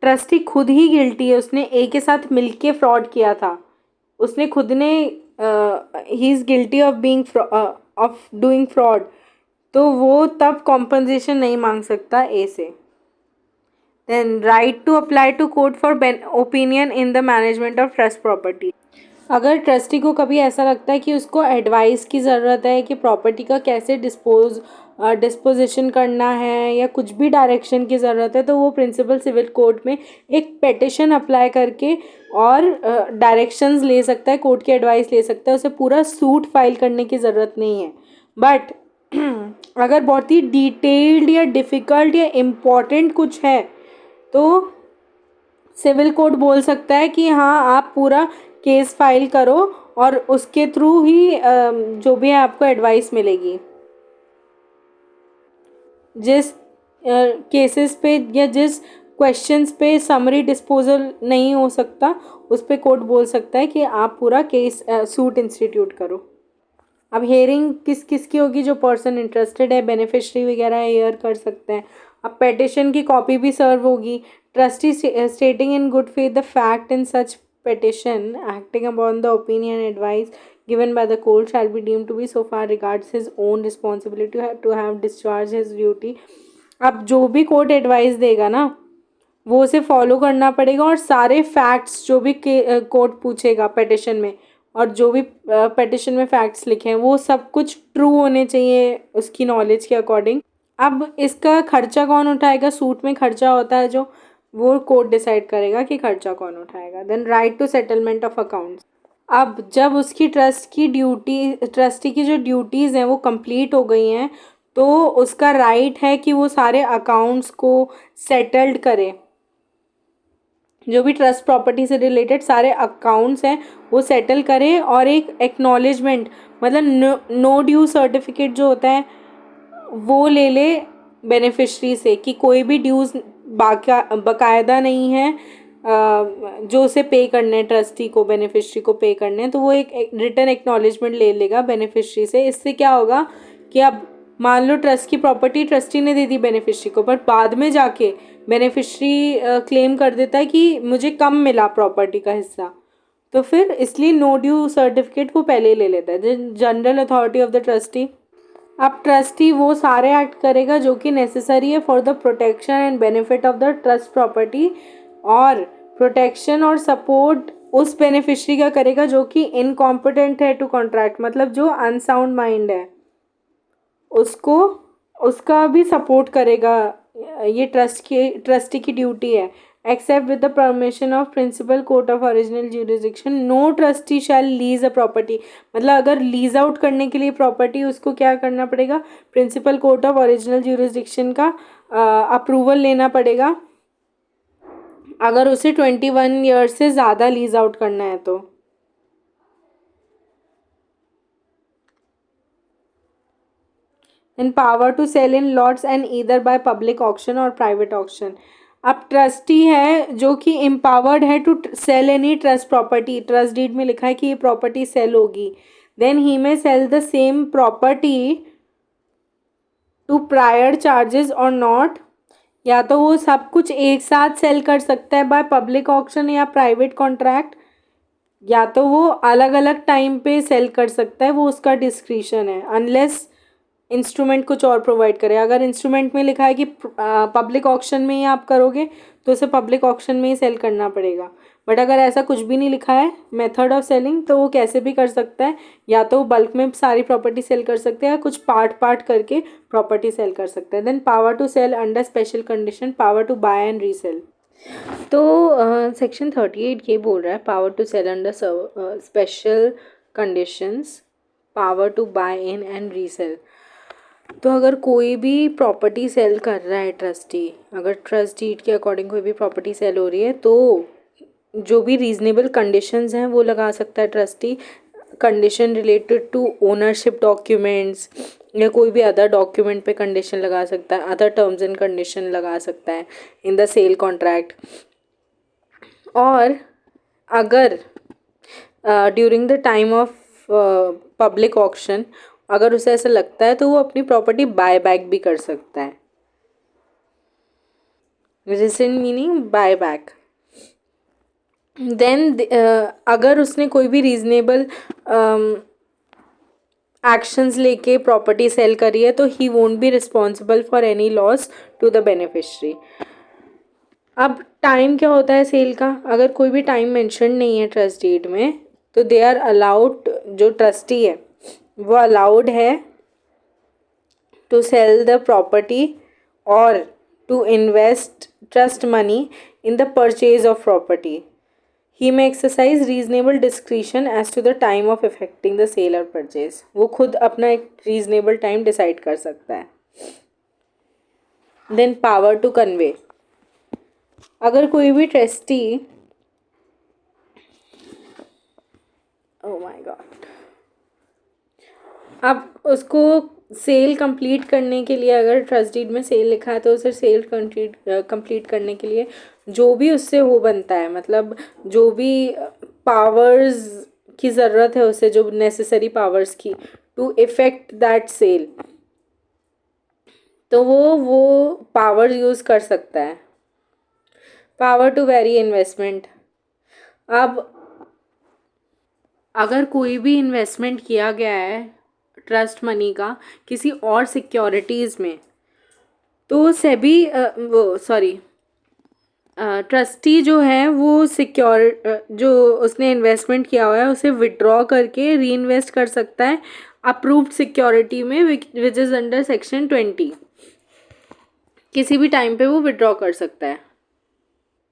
ट्रस्टी खुद ही गिल्टी है, उसने ए के साथ मिलके फ्रॉड किया था, उसने खुद ने he is guilty of being of doing fraud, तो वो तब कॉम्पनसेशन नहीं मांग सकता ए से। Then right to apply to court for opinion in the management of trust property. अगर ट्रस्टी को कभी ऐसा लगता है कि उसको एडवाइस की ज़रूरत है कि प्रॉपर्टी का कैसे डिस्पोजिशन करना है या कुछ भी डायरेक्शन की ज़रूरत है, तो वो प्रिंसिपल सिविल कोर्ट में एक पेटिशन अप्लाई करके और डायरेक्शंस ले सकता है, कोर्ट की एडवाइस ले सकता है। उसे पूरा सूट फाइल करने की ज़रूरत नहीं है। बट अगर बहुत ही डिटेल्ड या डिफ़िकल्ट या इम्पॉर्टेंट कुछ है, तो सिविल कोर्ट बोल सकता है कि हाँ आप पूरा केस फाइल करो और उसके थ्रू ही जो भी है आपको एडवाइस मिलेगी। जिस केसेस पे या जिस क्वेश्चंस पे समरी डिस्पोजल नहीं हो सकता, उस पे कोर्ट बोल सकता है कि आप पूरा केस सूट इंस्टीट्यूट करो। अब हेयरिंग किस किस की होगी? जो पर्सन इंटरेस्टेड है, बेनिफिशरी वगैरह हेयर कर सकते हैं। अब पेटिशन की कॉपी भी सर्व होगी। Trustee स्टेटिंग in good faith the fact in such petition acting upon the opinion and advice given by the court shall be deemed to be so far regards his own responsibility to have discharged his duty। अब जो भी court advice देगा ना, वो उसे follow करना पड़ेगा और सारे फैक्ट्स जो भी कोर्ट पूछेगा पेटिशन में, और जो भी पेटिशन में फैक्ट्स लिखे हैं वो सब कुछ ट्रू होने चाहिए उसकी नॉलेज के अकॉर्डिंग। अब इसका खर्चा कौन उठाएगा? सूट में खर्चा होता है जो, वो कोर्ट डिसाइड करेगा कि खर्चा कौन उठाएगा। Then right to settlement of accounts. अब जब उसकी ट्रस्टी की जो ड्यूटीज़ हैं वो कंप्लीट हो गई हैं, तो उसका राइट है कि वो सारे अकाउंट्स को सेटल्ड करे। जो भी ट्रस्ट प्रॉपर्टी से रिलेटेड सारे अकाउंट्स हैं वो सेटल करे, और एक एक्नॉलेजमेंट, मतलब नो ड्यू सर्टिफिकेट जो होता है वो ले ले बेनिफिशरी से कि कोई भी ड्यूज़ बाकायदा नहीं है जो उसे पे करने हैं, ट्रस्टी को बेनिफिशरी को पे करने हैं। तो वो एक रिटर्न एक्नॉलेजमेंट ले लेगा बेनिफिशरी से। इससे क्या होगा कि अब मान लो ट्रस्ट की प्रॉपर्टी ट्रस्टी ने दे दी बेनिफिशरी को, पर बाद में जाके बेनिफिशरी क्लेम कर देता है कि मुझे कम मिला प्रॉपर्टी का हिस्सा, तो फिर इसलिए नो ड्यू सर्टिफिकेट वो पहले ही ले लेता है। General authority of the trustee. अब ट्रस्टी वो सारे एक्ट करेगा जो कि नेसेसरी है for the protection and benefit of the trust property, और प्रोटेक्शन और सपोर्ट उस बेनिफिशरी का करेगा जो कि इनकॉम्पिटेंट है टू कॉन्ट्रैक्ट, मतलब जो अनसाउंड माइंड है उसको, उसका भी सपोर्ट करेगा। ये ट्रस्टी की ड्यूटी है। Except with the permission of principal court of original jurisdiction no trustee shall lease a property. मतलब अगर लीज आउट करने के लिए प्रॉपर्टी, उसको क्या करना पड़ेगा? Principal court of original jurisdiction का अप्रूवल लेना पड़ेगा, अगर उसे 21 ईयर्स से ज़्यादा लीज आउट करना है तो। In power to sell in lots and either by public auction और प्राइवेट ऑक्शन। अब ट्रस्टी है जो कि एम्पावर्ड है to sell any trust property. Trust deed में लिखा है कि ये प्रॉपर्टी सेल होगी। Then he may sell the same property to prior charges और नॉट। या तो वो सब कुछ एक साथ सेल कर सकता है बाय पब्लिक ऑक्शन या प्राइवेट कॉन्ट्रैक्ट, या तो वो अलग अलग टाइम पे सेल कर सकता है, वो उसका डिस्क्रिशन है, अनलेस इंस्ट्रूमेंट कुछ और प्रोवाइड करे। अगर इंस्ट्रूमेंट में लिखा है कि पब्लिक ऑक्शन में ही आप करोगे, तो उसे पब्लिक ऑक्शन में ही सेल करना पड़ेगा। बट अगर ऐसा कुछ भी नहीं लिखा है मेथड ऑफ सेलिंग, तो वो कैसे भी कर सकता है, या तो बल्क में सारी प्रॉपर्टी सेल कर सकते हैं या कुछ पार्ट पार्ट करके प्रॉपर्टी सेल कर सकते हैं. Then power to sell under special condition, power to buy and resell. तो सेक्शन 38 ये बोल रहा है power to sell under special conditions, power to buy in and resell. तो अगर कोई भी प्रॉपर्टी सेल कर रहा है ट्रस्टी, अगर ट्रस्ट डीड के अकॉर्डिंग कोई भी प्रॉपर्टी सेल हो रही है, तो जो भी रीजनेबल कंडीशंस हैं वो लगा सकता है trustee. Condition related to ownership documents या कोई भी अदर डॉक्यूमेंट पे कंडीशन लगा सकता है, अदर टर्म्स एंड कंडीशन लगा सकता है इन द सेल कॉन्ट्रैक्ट. और अगर during the time of public auction अगर उसे ऐसा लगता है तो वो अपनी प्रॉपर्टी बाय बैक भी कर सकता है. Recent meaning buy back. Then अगर उसने कोई भी रीजनेबल एक्शंस लेके प्रॉपर्टी सेल करी है तो he won't be responsible for any loss to the beneficiary. अब टाइम क्या होता है सेल का, अगर कोई भी टाइम मेंशन नहीं है ट्रस्ट डीड में तो दे आर अलाउड, जो ट्रस्टी है वो अलाउड है टू सेल द प्रॉपर्टी और to invest trust money in the purchase of property. He may exercise reasonable discretion as to the time of effecting the sale or purchase. वो खुद अपना एक reasonable time decide कर सकता है. Then power to convey. अगर कोई भी trustee, oh my god, अब उसको सेल कंप्लीट करने के लिए, अगर ट्रस्ट डीड में सेल लिखा है तो उसे सेल कंप्लीट करने के लिए जो भी उससे हो बनता है, मतलब जो भी पावर्स की ज़रूरत है उसे, जो नेसेसरी पावर्स की टू इफ़ेक्ट दैट सेल, तो वो पावर यूज़ कर सकता है. Power to vary investment. अब अगर कोई भी इन्वेस्टमेंट किया गया है ट्रस्ट मनी का किसी और सिक्योरिटीज़ में, तो सेबी ट्रस्टी जो है वो जो उसने इन्वेस्टमेंट किया हुआ है उसे विड्रॉ करके री इन्वेस्ट कर सकता है अप्रूव्ड सिक्योरिटी में, विच इज़ अंडर सेक्शन 20. किसी भी टाइम पे वो विड्रॉ कर सकता है.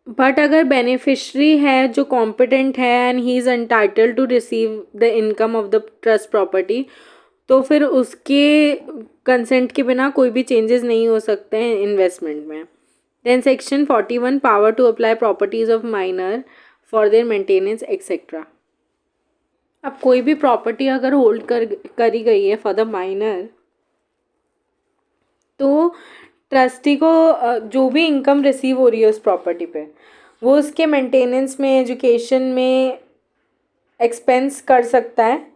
बट अगर बेनिफिशरी है जो कॉम्पिटेंट है and he is entitled to receive the income of the trust property, तो फिर उसके कंसेंट के बिना कोई भी चेंजेस नहीं हो सकते हैं इन्वेस्टमेंट में. Then section 41 power to apply properties of minor for their maintenance etcetera. अब कोई भी प्रॉपर्टी अगर होल्ड करी गई है फॉर द माइनर, तो ट्रस्टी को जो भी इनकम रिसीव हो रही है उस प्रॉपर्टी पे, वो उसके मेंटेनेंस में, एजुकेशन में एक्सपेंस कर सकता है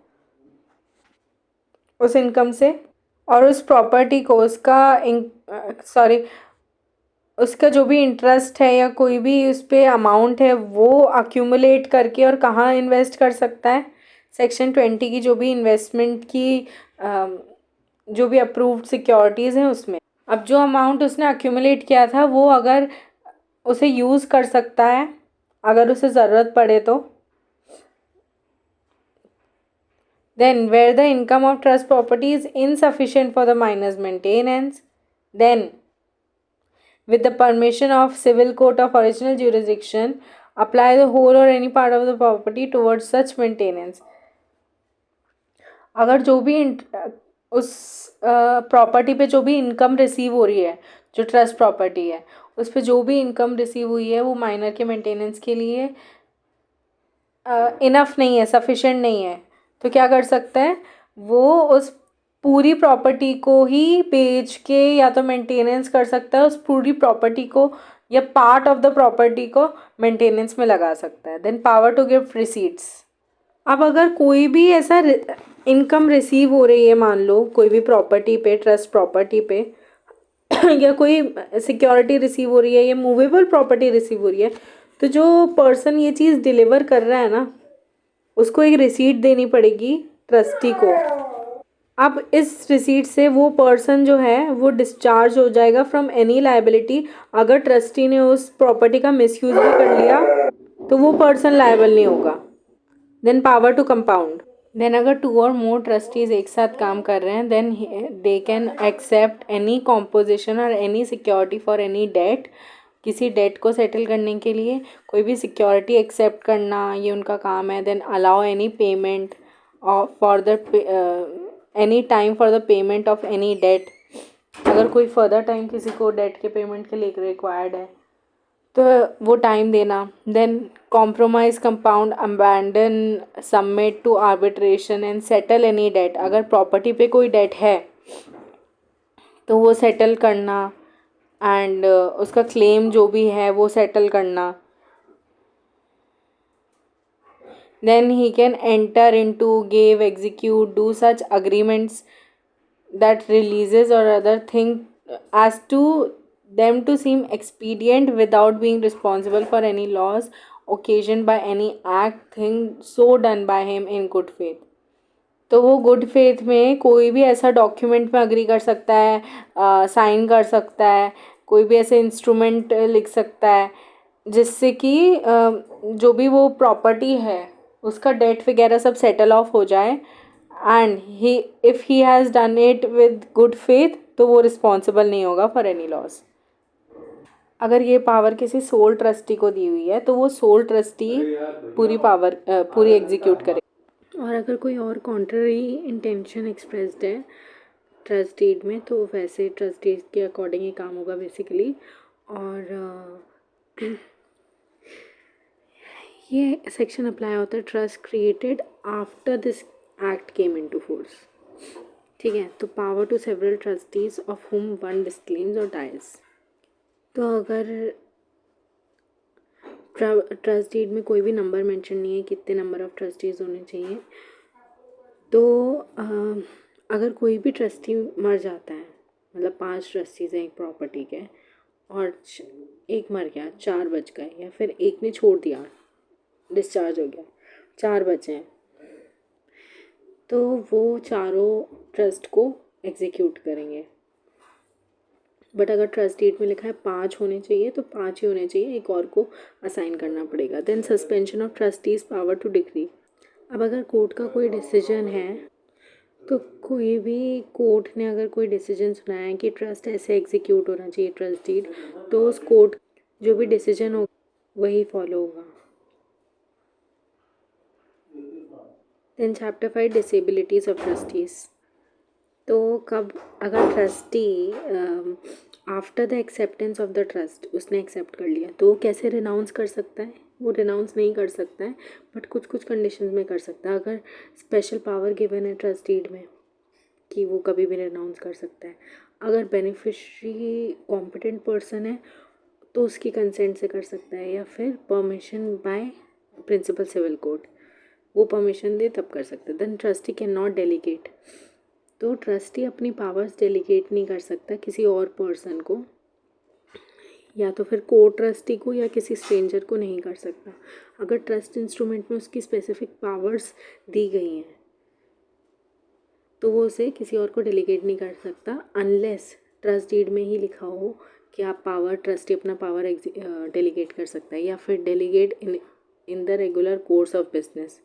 उस इनकम से, और उस प्रॉपर्टी को उसका जो भी इंटरेस्ट है या कोई भी उस पर अमाउंट है वो अक्यूमुलेट करके और कहाँ इन्वेस्ट कर सकता है. सेक्शन 20 की जो भी इन्वेस्टमेंट की जो भी अप्रूव्ड सिक्योरिटीज़ हैं उसमें. अब जो अमाउंट उसने अक्यूमुलेट किया था वो अगर उसे यूज़ कर सकता है अगर उसे ज़रूरत पड़े तो. Then where the income of trust property is insufficient for the minor's maintenance, then with the permission of civil court of original jurisdiction, apply the whole or any part of the property towards such maintenance. अगर जो भी उस property पे जो भी income receive हो रही है, जो ट्रस्ट प्रॉपर्टी है उस पर जो भी इनकम रिसीव हुई है वो माइनर के मेंटेनेंस के लिए इनफ नहीं है, सफिशेंट नहीं है, तो क्या कर सकता है वो उस पूरी प्रॉपर्टी को ही बेच के या तो मेंटेनेंस कर सकता है, उस पूरी प्रॉपर्टी को या पार्ट ऑफ द प्रॉपर्टी को मेंटेनेंस में लगा सकता है. Then power to give receipts. अब अगर कोई भी ऐसा इनकम रिसीव हो रही है, मान लो कोई भी प्रॉपर्टी पे, ट्रस्ट प्रॉपर्टी पे या कोई सिक्योरिटी रिसीव हो रही है या मूवेबल प्रॉपर्टी रिसीव हो रही है, तो जो पर्सन ये चीज़ डिलीवर कर रहा है ना उसको एक रिसीट देनी पड़ेगी ट्रस्टी को. अब इस रिसीट से वो पर्सन जो है वो डिस्चार्ज हो जाएगा फ्रॉम एनी लायबिलिटी. अगर ट्रस्टी ने उस प्रॉपर्टी का मिसयूज़ भी कर लिया तो वो पर्सन लायबल नहीं होगा। Then power to compound, then अगर 2 और मोर ट्रस्टीज एक साथ काम कर रहे हैं then they can accept any composition और any security for any debt. किसी डेट को सेटल करने के लिए कोई भी सिक्योरिटी एक्सेप्ट करना ये उनका काम है। Then allow any payment for the any time for the payment of any debt. अगर कोई फर्दर टाइम किसी को डेट के पेमेंट के लिए रिक्वायर्ड है तो वो टाइम देना। Then compromise compound abandon submit to arbitration and settle any debt. अगर प्रॉपर्टी पे कोई डेट है तो वो सेटल करना एंड उसका क्लेम जो भी है वो सेटल करना। Then he can enter into give execute do such agreements that releases or other thing as to them to seem expedient without being responsible for any loss occasioned by any act thing so done by him in good faith। तो वो good faith में कोई भी ऐसा document में agree कर सकता है, साइन कर सकता है, कोई भी ऐसे इंस्ट्रूमेंट लिख सकता है जिससे कि जो भी वो प्रॉपर्टी है उसका डेट वगैरह सब सेटल ऑफ हो जाए and he if he has done it with good faith तो वो रिस्पॉन्सिबल नहीं होगा फॉर एनी लॉस। अगर ये पावर किसी सोल ट्रस्टी को दी हुई है तो वो सोल ट्रस्टी पूरी पावर पूरी एग्जीक्यूट करे। और अगर कोई और कॉन्ट्ररी इंटेंशन एक्सप्रेस्ड है ट्रस्ट डीड में तो वैसे ट्रस्ट डीड के अकॉर्डिंग ही काम होगा बेसिकली। और ये सेक्शन अप्लाई होता है trust created after this act came into force. ठीक है, तो power to several trustees of whom one disclaims और डाइज। तो अगर ट्रस्ट डीड में कोई भी नंबर मेंशन नहीं है कितने नंबर ऑफ ट्रस्टीज होने चाहिए, तो अगर कोई भी ट्रस्टी मर जाता है, मतलब 5 ट्रस्टीज हैं एक प्रॉपर्टी के और एक मर गया, 4 बच गए, या फिर एक ने छोड़ दिया डिस्चार्ज हो गया 4 बचे हैं, तो वो चारों ट्रस्ट को एग्जीक्यूट करेंगे। बट अगर ट्रस्ट डीड में लिखा है 5 होने चाहिए तो 5 ही होने चाहिए, एक और को असाइन करना पड़ेगा। Then suspension of trustees power to decree. अब अगर कोर्ट का कोई डिसीजन है तो कोई भी कोर्ट ने अगर कोई डिसीजन सुनाया है कि ट्रस्ट ऐसे एग्जीक्यूट होना चाहिए ट्रस्ट डीड, तो उस कोर्ट जो भी डिसीजन हो वही फॉलो होगा। Then chapter 5 disabilities of trustees. तो कब अगर trustee after the acceptance of the trust उसने एक्सेप्ट कर लिया तो वो कैसे रिनाउंस कर सकता है? वो रिनाउंस नहीं कर सकता है बट कुछ कुछ कंडीशंस में कर सकता है। अगर स्पेशल पावर गिवन है ट्रस्ट डीड में कि वो कभी भी रिनाउंस कर सकता है। अगर बेनिफिशरी कॉम्पिटेंट पर्सन है तो उसकी कंसेंट से कर सकता है, या फिर permission by principal civil court, वो परमिशन दे तब कर सकता है। Then trustee can not delegate. तो ट्रस्टी अपनी पावर्स डेलीगेट नहीं कर सकता किसी और पर्सन को, या तो फिर को ट्रस्टी को या किसी स्ट्रेंजर को नहीं कर सकता। अगर ट्रस्ट इंस्ट्रूमेंट में उसकी स्पेसिफिक पावर्स दी गई हैं तो वो उसे किसी और को डेलीगेट नहीं कर सकता अनलेस ट्रस्ट डीड में ही लिखा हो कि आप पावर ट्रस्टी अपना पावर डेलीगेट कर सकता है, या फिर delegate in the regular course of business.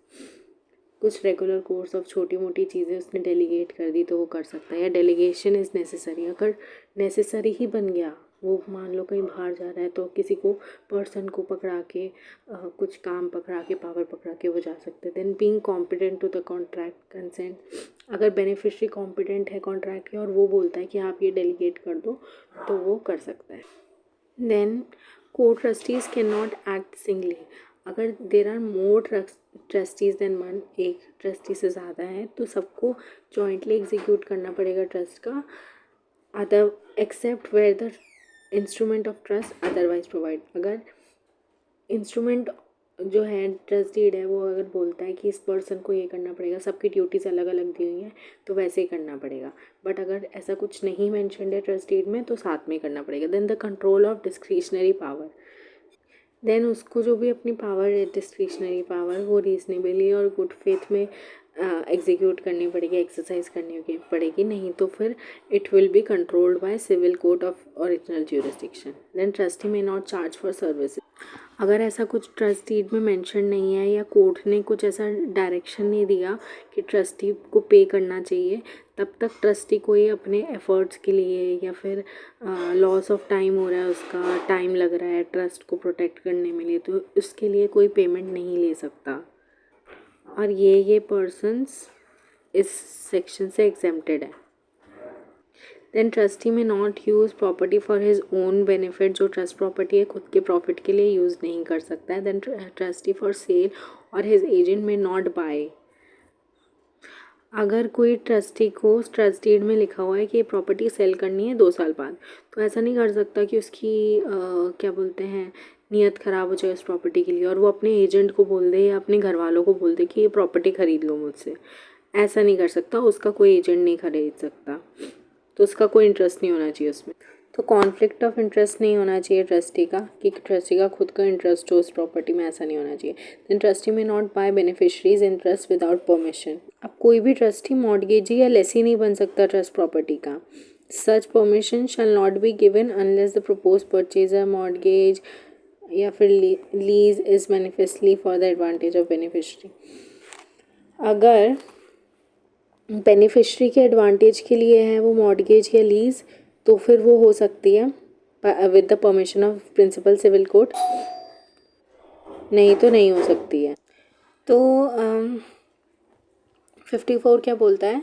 कुछ रेगुलर कोर्स ऑफ छोटी मोटी चीज़ें उसने डेलीगेट कर दी तो वो कर सकता है, या डेलीगेशन इज़ नेसेसरी। अगर नेसेसरी ही बन गया, वो मान लो कहीं बाहर जा रहा है तो किसी को पर्सन को पकड़ा के कुछ काम पकड़ा के पावर पकड़ा के वो जा सकते हैं। Then being competent to the contract consent. अगर बेनिफिशरी कॉम्पिटेंट है कॉन्ट्रैक्ट के और वो बोलता है कि आप ये डेलीगेट कर दो तो वो कर सकता है। Then co-trustees can not act singly. अगर there are more trustees than one, एक ट्रस्टी से ज़्यादा है तो सबको जॉइंटली एग्जीक्यूट करना पड़ेगा ट्रस्ट का, other except where the instrument of trust otherwise provide. अगर इंस्ट्रूमेंट जो है ट्रस्ट डीड है वो अगर बोलता है कि इस पर्सन को ये करना पड़ेगा, सबकी ड्यूटीज़ अलग अलग दी हुई हैं तो वैसे ही करना पड़ेगा। बट अगर ऐसा कुछ नहीं मेंशन्ड है ट्रस्ट डीड में तो साथ में करना पड़ेगा। Then the control of discretionary power. Then उसको जो भी अपनी पावर है डिस्क्रिशनरी पावर वो रीजनेबली और गुड फेथ में एग्जीक्यूट करनी पड़ेगी, एक्सरसाइज करनी पड़ेगी, नहीं तो फिर it will be controlled by civil court of original jurisdiction. Then trustee may not charge for services. अगर ऐसा कुछ ट्रस्ट डीड में मेंशन नहीं है या कोर्ट ने कुछ ऐसा डायरेक्शन नहीं दिया कि ट्रस्टी को पे करना चाहिए, तब तक ट्रस्टी कोई अपने एफर्ट्स के लिए या फिर लॉस ऑफ टाइम हो रहा है, उसका टाइम लग रहा है ट्रस्ट को प्रोटेक्ट करने में लिए, तो उसके लिए कोई पेमेंट नहीं ले सकता। और ये पर्सन्स इस सेक्शन से एग्जेम्प्टेड है। Then trustee may not use property for his own benefit, जो ट्रस्ट प्रॉपर्टी है खुद के प्रॉफिट के लिए यूज़ नहीं कर सकता है। देन ट्रस्टी फॉर सेल और हिज एजेंट में नॉट बाय, अगर कोई ट्रस्टी को ट्रस्ट डीड में लिखा हुआ है कि ये प्रॉपर्टी सेल करनी है 2 साल बाद, तो ऐसा नहीं कर सकता कि उसकी क्या बोलते हैं नीयत ख़राब हो जाए उस प्रॉपर्टी के लिए और वो अपने एजेंट को बोल दे या अपने घर वालों को बोल दे कि ये प्रॉपर्टी ख़रीद लो मुझसे। ऐसा नहीं कर सकता, उसका कोई एजेंट नहीं खरीद सकता, तो उसका कोई इंटरेस्ट नहीं होना चाहिए उसमें। तो कॉन्फ्लिक्ट ऑफ इंटरेस्ट नहीं होना चाहिए ट्रस्टी का, कि ट्रस्टी का खुद का इंटरेस्ट हो उस प्रॉपर्टी में, ऐसा नहीं होना चाहिए। Then trustee may not buy beneficiaries interest without permission, अब कोई भी ट्रस्टी मॉर्टगेजी या लेसी नहीं बन सकता ट्रस्ट प्रॉपर्टी का। Such permission shall not be given unless the proposed purchaser mortgage या फिर lease is manifestly for the advantage of beneficiary. अगर बेनिफिशरी के एडवांटेज के लिए है वो मॉर्टगेज या लीज, तो फिर वो हो सकती है with the permission of principal civil court, नहीं तो नहीं हो सकती है। तो 54 क्या बोलता है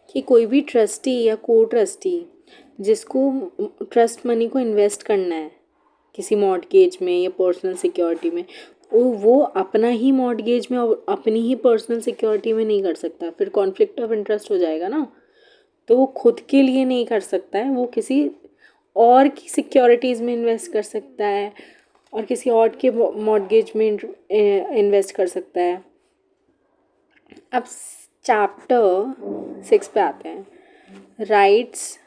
कि कोई भी ट्रस्टी या को ट्रस्टी जिसको ट्रस्ट मनी को इन्वेस्ट करना है किसी मॉर्टगेज में या पर्सनल सिक्योरिटी में, वो अपना ही मॉर्टगेज में और अपनी ही पर्सनल सिक्योरिटी में नहीं कर सकता, फिर कॉन्फ्लिक्ट ऑफ इंटरेस्ट हो जाएगा ना। तो वो खुद के लिए नहीं कर सकता है, वो किसी और की सिक्योरिटीज़ में इन्वेस्ट कर सकता है और किसी और के मॉर्टगेज में इन्वेस्ट कर सकता है। अब चैप्टर 6 पे आते हैं, rights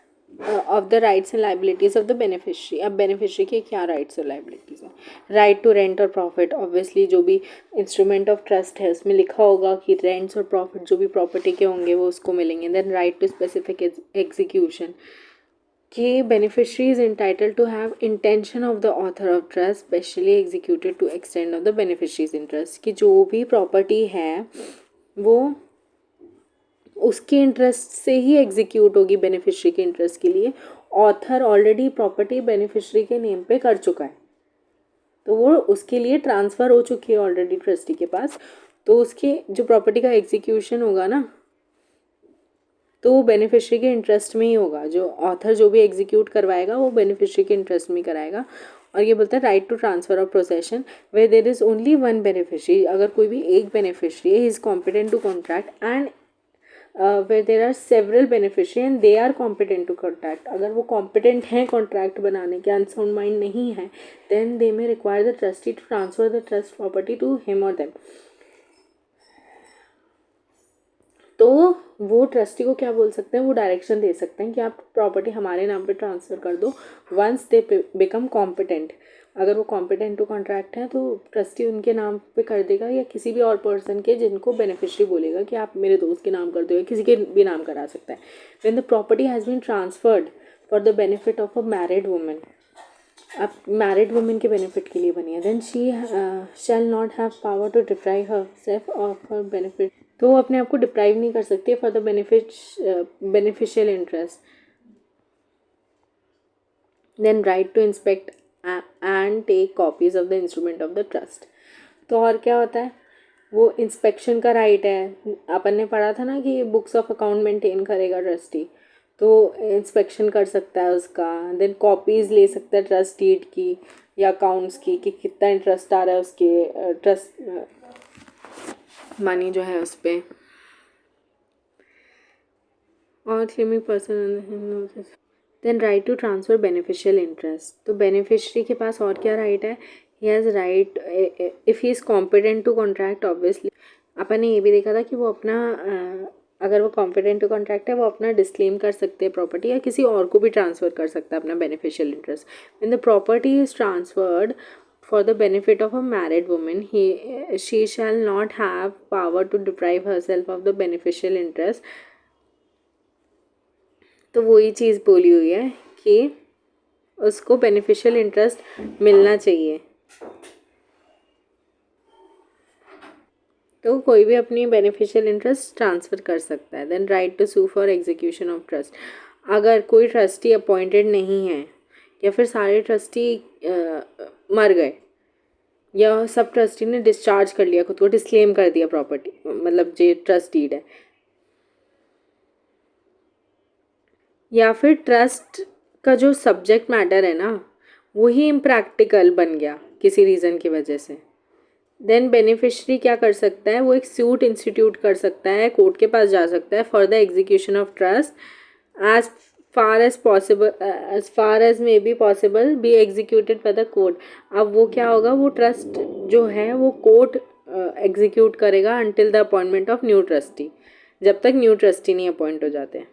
of the rights and liabilities of the beneficiary. अब बेनिफिशरी के क्या राइट्स और लाइबिलिटीज़ हैं? राइट टू रेंट और प्रॉफिट, ऑब्वियसली जो भी इंस्ट्रूमेंट ऑफ ट्रस्ट है उसमें लिखा होगा कि रेंट्स और प्रॉफिट जो भी प्रॉपर्टी के होंगे वो उसको मिलेंगे। Then right to specific execution, कि beneficiary is entitled to have intention of the author of trust specially executed to extend of the beneficiaries interest, कि जो भी प्रॉपर्टी है वो उसके इंटरेस्ट से ही एग्जीक्यूट होगी बेनिफिशरी के इंटरेस्ट के लिए। ऑथर ऑलरेडी प्रॉपर्टी बेनिफिशरी के नेम पे कर चुका है, तो वो उसके लिए ट्रांसफ़र हो चुकी है ऑलरेडी ट्रस्टी के पास, तो उसके जो प्रॉपर्टी का एग्जीक्यूशन होगा ना, तो वो बेनिफिशरी के इंटरेस्ट में ही होगा। जो ऑथर जो भी एग्जीक्यूट करवाएगा वो बेनिफिशरी के इंटरेस्ट में कराएगा। और ये बोलता है right to transfer of possession where there is only one beneficiary, अगर कोई भी एक बेनिफिशरी है he is competent to contract and where there are several beneficiary and they are competent to contract, अगर वो competent हैं कॉन्ट्रैक्ट बनाने के, अनसाउंड माइंड नहीं है, then they may require the trustee to transfer the trust property to him or them। तो वो trustee को क्या बोल सकते हैं, वो डायरेक्शन दे सकते हैं कि आप प्रॉपर्टी हमारे नाम पे ट्रांसफ़र कर दो वंस दे बिकम कॉम्पिटेंट। अगर वो कॉम्पिटेंट टू कॉन्ट्रैक्ट हैं तो ट्रस्टी उनके नाम पे कर देगा या किसी भी और पर्सन के जिनको बेनिफिशरी बोलेगा कि आप मेरे दोस्त के नाम कर दो, या किसी के भी नाम करा सकता है। When the property has been transferred for the benefit of a married women, अब मैरिड वुमेन के बेनिफिट के लिए बनी है, then she shall not have power to deprive herself of her benefit, तो वो अपने आप को डिप्राइव नहीं कर सकती for the beneficial interest. Then right to inspect and take copies of the instrument of the trust. तो और क्या होता है, वो इंस्पेक्शन का राइट है। अपन ने पढ़ा था ना कि बुक्स ऑफ अकाउंट मेंटेन करेगा ट्रस्टी, तो इंस्पेक्शन कर सकता है उसका। देन कॉपीज़ ले सकता है ट्रस्ट डीड की या अकाउंट्स की कि कितना इंटरेस्ट आ रहा है उसके ट्रस्ट मनी जो है उस पर। और limit person then right to transfer beneficial interest, तो बेनिफिशरी के पास और क्या राइट है, he has right if he is competent to contract, obviously अपन ने ये भी देखा था कि वो अपना अगर वो कॉम्पिटेंट टू कॉन्ट्रैक्ट है वो अपना डिस्क्लेम कर सकते हैं प्रॉपर्टी, या किसी और को भी ट्रांसफ़र कर सकता है अपना beneficial interest. When the property is transferred for the benefit of a married woman, she shall not have power to deprive herself of the beneficial interest। तो वही चीज़ बोली हुई है कि उसको बेनिफिशियल इंटरेस्ट मिलना चाहिए। तो कोई भी अपनी बेनिफिशियल इंटरेस्ट ट्रांसफ़र कर सकता है। Then right to sue for execution of trust. अगर कोई ट्रस्टी अपॉइंटेड नहीं है या फिर सारे ट्रस्टी मर गए या सब ट्रस्टी ने डिस्चार्ज कर लिया, खुद को डिस्क्लेम कर दिया प्रॉपर्टी, मतलब जो ट्रस्ट डीड है, या फिर ट्रस्ट का जो सब्जेक्ट मैटर है ना वही इम्प्रैक्टिकल बन गया किसी रीज़न की वजह से, देन बेनिफिशरी क्या कर सकता है, वो एक सूट इंस्टीट्यूट कर सकता है, कोर्ट के पास जा सकता है for the execution of trust as far as may be possible be executed by the court. अब वो क्या होगा, वो ट्रस्ट जो है वो कोर्ट एग्जीक्यूट करेगा until the appointment of new trustee, जब तक न्यू ट्रस्टी नहीं अपॉइंट हो जाते।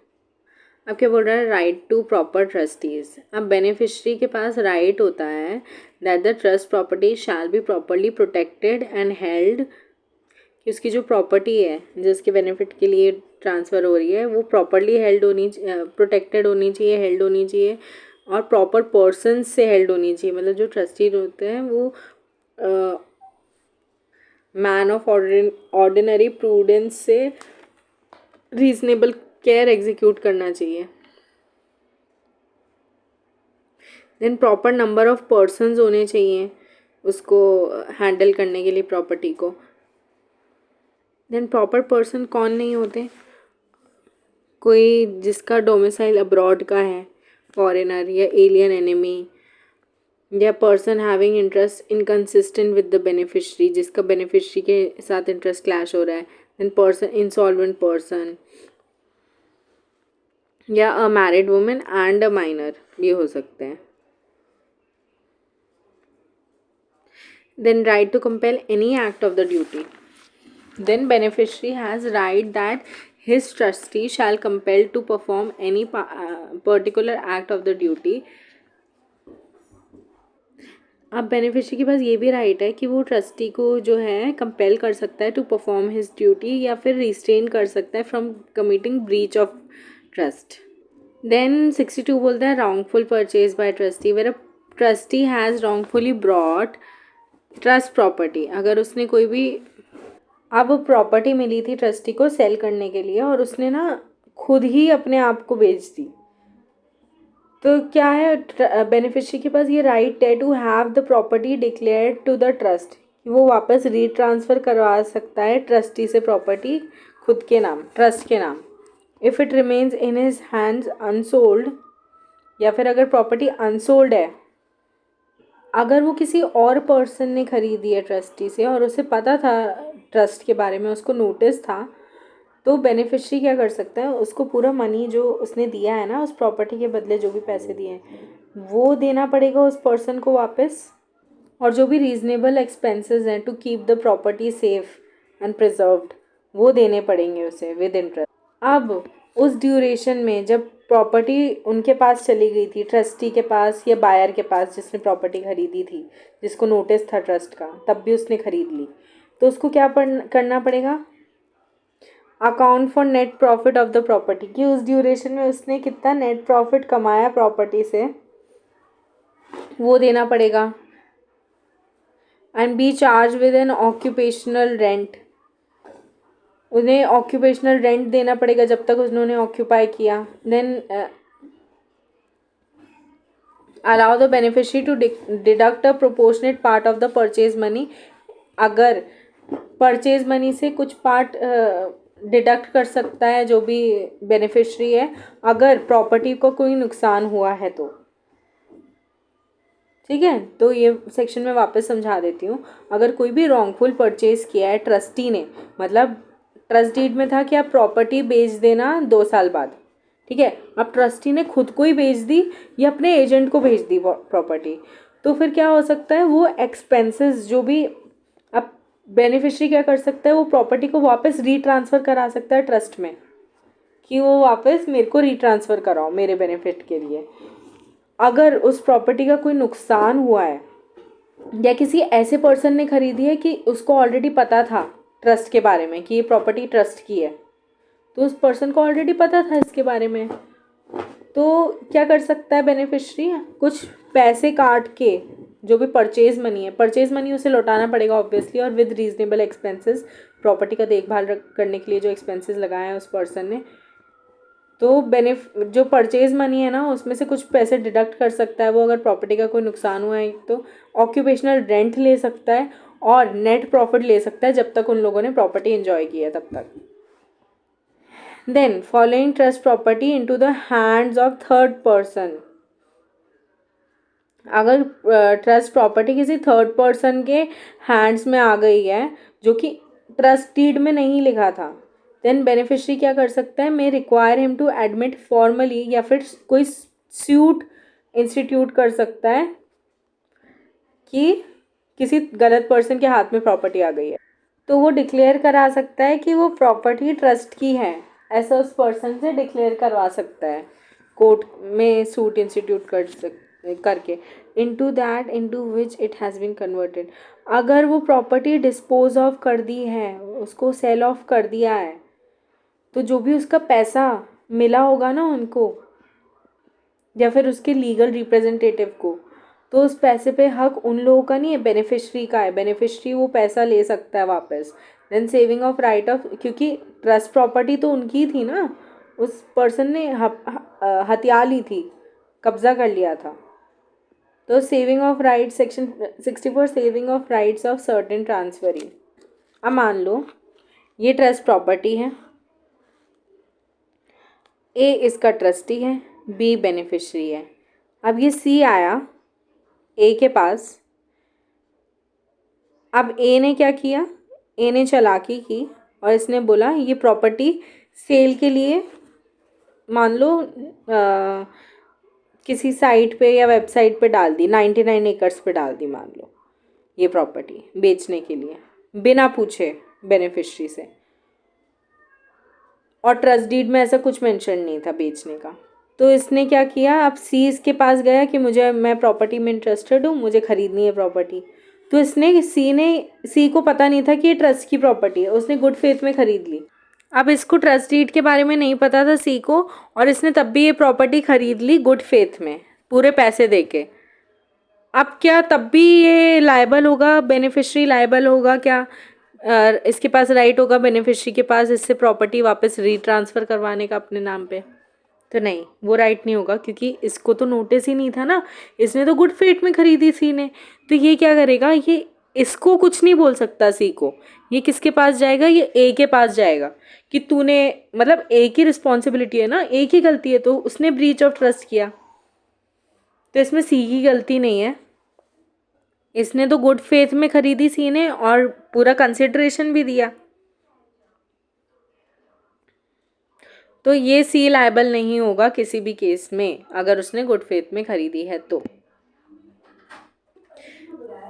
अब क्या बोल रहा है, राइट टू प्रॉपर ट्रस्टीज। अब बेनिफिशरी के पास राइट होता है that the trust property shall be properly protected and held, कि उसकी जो प्रॉपर्टी है जिसके बेनिफिट के लिए ट्रांसफ़र हो रही है वो प्रॉपरली हेल्ड होनी, प्रोटेक्टेड होनी चाहिए, हेल्ड होनी चाहिए और प्रॉपर पर्सन से हेल्ड होनी चाहिए। मतलब जो ट्रस्टी होते हैं वो मैन ऑफ ऑर्डिनरी प्रूडेंस से रीजनेबल केयर एग्जीक्यूट करना चाहिए। Then proper number of persons होने चाहिए उसको हैंडल करने के लिए प्रॉपर्टी को। देन प्रॉपर पर्सन कौन नहीं होते, कोई जिसका डोमिसाइल अब्रॉड का है, फॉरेनर या एलियन एनिमी, या person having interest inconsistent with the beneficiary, जिसका बेनिफिशरी के साथ इंटरेस्ट क्लैश हो रहा है। देन पर्सन इंसॉल्वेंट पर्सन, या अ married women and a minor भी हो सकते हैं। Then right to compel any act of the duty. Then beneficiary has right that his trustee shall compel to perform any particular act of the duty. अब beneficiary के पास ये भी right है कि वो ट्रस्टी को जो है कंपेल कर सकता है टू परफॉर्म हिज ड्यूटी, या फिर रिस्ट्रेन कर सकता है from committing breach of trust. Then 62 बोलता है wrongful purchase by trustee, where a trustee has wrongfully brought trust property. अगर उसने कोई भी, अब प्रॉपर्टी मिली थी ट्रस्टी को सेल करने के लिए और उसने ना खुद ही अपने आप को बेच दी, तो क्या है, बेनिफिशरी के पास ये राइट है to have the property declared to the trust, वो वापस रीट्रांसफ़र करवा सकता है ट्रस्टी से प्रॉपर्टी खुद के नाम, ट्रस्ट के नाम। If it remains in his hands unsold, या फिर अगर प्रॉपर्टी अनसोल्ड है, अगर वो किसी और पर्सन ने खरीदी है ट्रस्टी से और उसे पता था ट्रस्ट के बारे में, उसको नोटिस था, तो बेनिफिशरी क्या कर सकता है, उसको पूरा मनी जो उसने दिया है ना उस प्रॉपर्टी के बदले, जो भी पैसे दिए हैं वो देना पड़ेगा उस पर्सन को वापस, और जो भी रीज़नेबल एक्सपेंसेस हैं to keep the property safe and preserved वो देने पड़ेंगे उसे विद इंटरेस्ट। अब उस ड्यूरेशन में जब प्रॉपर्टी उनके पास चली गई थी, ट्रस्टी के पास या बायर के पास जिसने प्रॉपर्टी खरीदी थी, जिसको नोटिस था ट्रस्ट का, तब भी उसने खरीद ली, तो उसको क्या करना पड़ेगा, account for net profit of the property, कि उस ड्यूरेशन में उसने कितना नेट प्रॉफिट कमाया प्रॉपर्टी से वो देना पड़ेगा। And be charge with an occupational rent, उन्हें ऑक्यूपेशनल रेंट देना पड़ेगा जब तक उन्होंने ऑक्यूपाई किया। Then allow the beneficiary to deduct a proportionate part of the purchase money, अगर परचेज मनी से कुछ पार्ट डिडक्ट कर सकता है जो भी बेनिफिशरी है, अगर प्रॉपर्टी को कोई नुकसान हुआ है तो। ठीक है, तो ये सेक्शन में वापस समझा देती हूँ। अगर कोई भी रॉन्गफुल परचेज किया है ट्रस्टी ने, मतलब ट्रस्ट डीड में था कि आप प्रॉपर्टी बेच देना 2 साल बाद, ठीक है, अब ट्रस्टी ने खुद को ही बेच दी या अपने एजेंट को भेज दी प्रॉपर्टी, तो फिर क्या हो सकता है, वो एक्सपेंसेस जो भी, अब बेनिफिशरी क्या कर सकता है, वो प्रॉपर्टी को वापस रीट्रांसफ़र करा सकता है ट्रस्ट में, कि वो वापस मेरे को रीट्रांसफ़र कराओ मेरे बेनिफिट के लिए। अगर उस प्रॉपर्टी का कोई नुकसान हुआ है या किसी ऐसे पर्सन ने खरीदी है कि उसको ऑलरेडी पता था ट्रस्ट के बारे में कि ये प्रॉपर्टी ट्रस्ट की है, तो उस पर्सन को ऑलरेडी पता था इसके बारे में, तो क्या कर सकता है बेनिफिशरी, कुछ पैसे काट के जो भी परचेज मनी है, परचेज मनी उसे लौटाना पड़ेगा ऑब्वियसली, और विद रीजनेबल एक्सपेंसेस, प्रॉपर्टी का देखभाल करने के लिए जो एक्सपेंसेस लगाए हैं उस पर्सन ने। तो जो परचेज मनी है ना, उसमें से कुछ पैसे डिडक्ट कर सकता है वो, अगर प्रॉपर्टी का कोई नुकसान हुआ है तो। ऑक्यूपेशनल रेंट ले सकता है और नेट प्रॉफिट ले सकता है जब तक उन लोगों ने प्रॉपर्टी एंजॉय की है तब तक। Then following trust property into the hands of third person. अगर ट्रस्ट प्रॉपर्टी किसी थर्ड पर्सन के हैंड्स में आ गई है जो कि ट्रस्ट डीड में नहीं लिखा था, देन बेनिफिशरी क्या कर सकता है, may require him to admit formally, या फिर कोई सूट इंस्टीट्यूट कर सकता है कि किसी गलत पर्सन के हाथ में प्रॉपर्टी आ गई है, तो वो डिक्लेयर करा सकता है कि वो प्रॉपर्टी ट्रस्ट की है, ऐसा उस पर्सन से डिक्लेयर करवा सकता है कोर्ट में सूट इंस्टीट्यूट करके। Into which it has been converted. अगर वो प्रॉपर्टी डिस्पोज ऑफ कर दी है, उसको सेल ऑफ कर दिया है, तो जो भी उसका पैसा मिला होगा ना उनको या फिर उसके लीगल रिप्रेजेंटेटिव को, तो उस पैसे पे हक उन लोगों का नहीं है, बेनिफिशरी का है। बेनिफिशरी वो पैसा ले सकता है वापस। Then saving of right of, क्योंकि ट्रस्ट प्रॉपर्टी तो उनकी थी ना, उस पर्सन ने हत्या ली थी, कब्जा कर लिया था। तो saving of right, section 64, saving of rights of certain transferee. अब मान लो ये ट्रस्ट प्रॉपर्टी है, ए इसका ट्रस्टी है, बी बेनिफिशरी है। अब ये सी आया ए के पास। अब ए ने क्या किया, ए ने चालाकी की और इसने बोला ये प्रॉपर्टी सेल के लिए, मान लो किसी साइट पे या वेबसाइट पे डाल दी, 99 एकर्स पे डाल दी मान लो ये प्रॉपर्टी बेचने के लिए, बिना पूछे बेनिफिशरी से, और ट्रस्ट डीड में ऐसा कुछ मेंशन नहीं था बेचने का। तो इसने क्या किया, अब सी इसके पास गया कि मैं प्रॉपर्टी में इंटरेस्टेड हूँ, मुझे खरीदनी है प्रॉपर्टी। तो सी को पता नहीं था कि ये ट्रस्ट की प्रॉपर्टी है, उसने गुड फेथ में खरीद ली। अब इसको ट्रस्ट डीड के बारे में नहीं पता था सी को, और इसने तब भी ये प्रॉपर्टी खरीद ली गुड फेथ में पूरे पैसे देके। अब क्या तब भी ये लायबल होगा, बेनिफिशरी लायबल होगा क्या? इसके पास राइट होगा बेनिफिशरी के पास इससे प्रॉपर्टी वापस रीट्रांसफ़र करवाने का अपने नाम पे? तो नहीं, वो राइट नहीं होगा, क्योंकि इसको तो नोटिस ही नहीं था ना, इसने तो गुड फेथ में खरीदी सी ने। तो ये क्या करेगा, ये इसको कुछ नहीं बोल सकता सी को, ये किसके पास जाएगा, ये ए के पास जाएगा कि तूने, मतलब ए की रिस्पॉन्सिबिलिटी है ना, ए की गलती है, तो उसने ब्रीच ऑफ ट्रस्ट किया, तो इसमें सी की गलती नहीं है। इसने तो गुड फेथ में खरीदी सी ने और पूरा कंसिडरेशन भी दिया, तो ये सी लायबल नहीं होगा किसी भी केस में अगर उसने गुड फेथ में खरीदी है तो।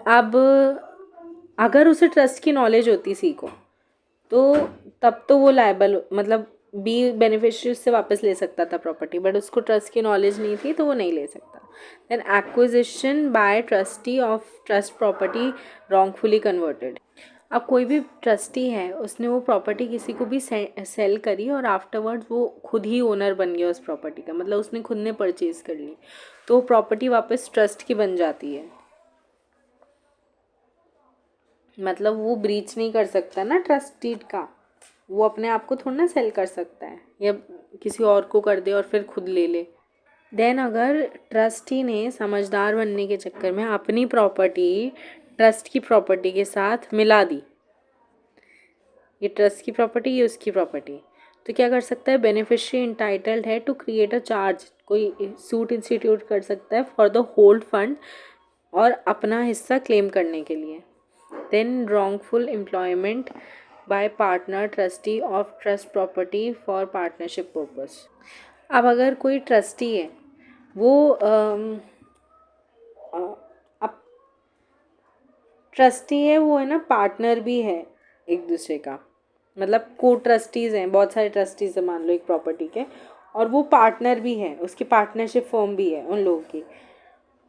अब अगर उसे ट्रस्ट की नॉलेज होती सी को, तो तब तो वो लायबल, मतलब बी बेनिफिशियरी उससे वापस ले सकता था प्रॉपर्टी, बट उसको ट्रस्ट की नॉलेज नहीं थी तो वो नहीं ले सकता। Then acquisition by trustee of trust property wrongfully converted. अब कोई भी ट्रस्टी है, उसने वो प्रॉपर्टी किसी को भी सेल करी और आफ्टरवर्ड्स वो खुद ही ओनर बन गया उस प्रॉपर्टी का, मतलब उसने खुद ने परचेज कर ली, तो प्रॉपर्टी वापस ट्रस्ट की बन जाती है। मतलब वो ब्रीच नहीं कर सकता ना ट्रस्ट डीड का, वो अपने आप को थोड़ा ना सेल कर सकता है या किसी और को कर दे और फिर खुद ले ले। देन अगर ट्रस्टी ने समझदार बनने के चक्कर में अपनी प्रॉपर्टी ट्रस्ट की प्रॉपर्टी के साथ मिला दी, ये ट्रस्ट की प्रॉपर्टी, ये उसकी प्रॉपर्टी, तो क्या कर सकता है, बेनिफिशियरी इंटाइटल्ड है टू क्रिएट अ चार्ज, कोई सूट इंस्टीट्यूट कर सकता है फॉर द होल्ड फंड और अपना हिस्सा क्लेम करने के लिए। Then wrongful employment by partner trustee of trust property for partnership purpose. अब अगर कोई ट्रस्टी है, वो अब ट्रस्टी है, वो है ना पार्टनर भी है एक दूसरे का, मतलब को ट्रस्टीज़ हैं, बहुत सारे ट्रस्टीज़ हैं मान लो एक प्रॉपर्टी के, और वो पार्टनर भी है, उसकी पार्टनरशिप फॉर्म भी है उन लोगों की।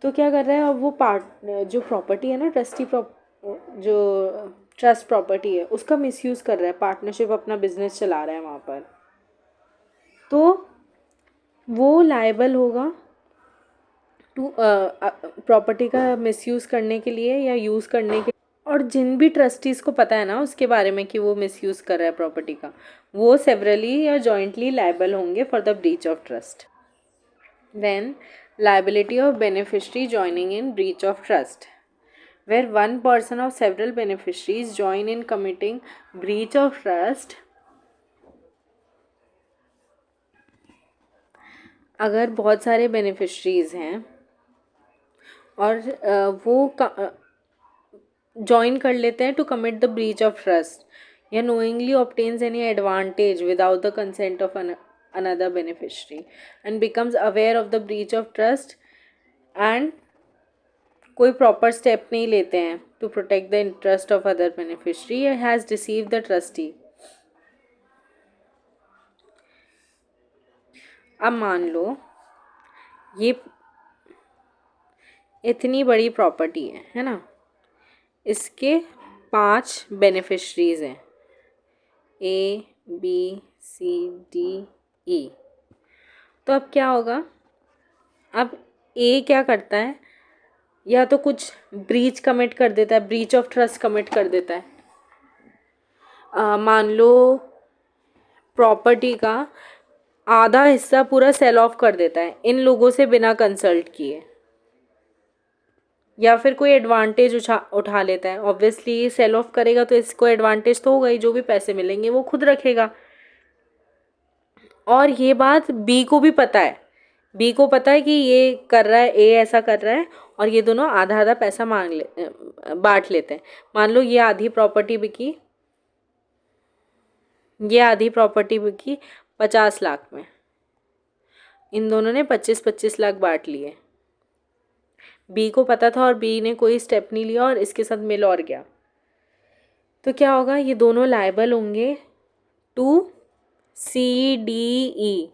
तो क्या कर रहा है, अब वो जो प्रॉपर्टी है ना जो ट्रस्ट प्रॉपर्टी है उसका मिसयूज़ कर रहा है, पार्टनरशिप अपना बिजनेस चला रहा है वहाँ पर, तो वो लायबल होगा टू प्रॉपर्टी का मिसयूज़ करने के लिए या यूज़ करने के, और जिन भी ट्रस्टीज़ को पता है ना उसके बारे में कि वो मिसयूज़ कर रहा है प्रॉपर्टी का, वो सेवरली या जॉइंटली लायबल होंगे for the breach of trust. Then liability of beneficiary joining in breach of trust, where one person or several beneficiaries join in committing breach of trust. अगर बहुत सारे बेनिफिशरीज हैं और वो ज्वाइन कर लेते हैं to commit the breach of trust या knowingly obtains any advantage without the consent of another beneficiary and becomes aware of the breach of trust and कोई प्रॉपर स्टेप नहीं लेते हैं to protect the interest of other beneficiary has deceive the trustee. अब मान लो ये इतनी बड़ी property है ना, इसके 5 बेनिफिशरीज हैं A B C D E. तो अब क्या होगा, अब A क्या करता है, या तो कुछ ब्रीच कमिट कर देता है, ब्रीच ऑफ ट्रस्ट कमिट कर देता है. मान लो प्रॉपर्टी का आधा हिस्सा पूरा सेल ऑफ कर देता है इन लोगों से बिना कंसल्ट किए, या फिर कोई एडवांटेज उठा लेता है. ऑब्वियसली सेल ऑफ करेगा तो इसको एडवांटेज तो होगा ही, जो भी पैसे मिलेंगे वो खुद रखेगा. और ये बात बी को भी पता है, बी को पता है कि ये कर रहा है, ए ऐसा कर रहा है, और ये दोनों आधा आधा पैसा बांट लेते हैं. मान लो ये आधी प्रॉपर्टी बिकी, ये आधी प्रॉपर्टी बिकी 50 लाख में, इन दोनों ने 25-25 लाख बांट लिए. बी को पता था और बी ने कोई स्टेप नहीं लिया और इसके साथ मिल और गया. तो क्या होगा, ये दोनों लायबल होंगे टू CDE.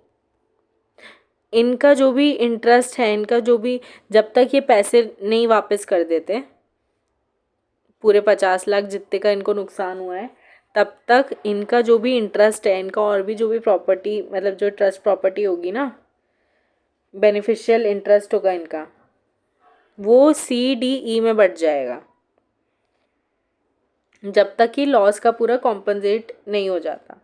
इनका जो भी इंटरेस्ट है, इनका जो भी, जब तक ये पैसे नहीं वापस कर देते, पूरे 50 लाख जितने का इनको नुकसान हुआ है, तब तक इनका जो भी इंटरेस्ट है, इनका और भी जो भी प्रॉपर्टी, मतलब जो ट्रस्ट प्रॉपर्टी होगी ना, बेनिफिशियल इंटरेस्ट होगा इनका, वो CDE में बढ़ जाएगा जब तक कि लॉस का पूरा कॉम्पनसेट नहीं हो जाता.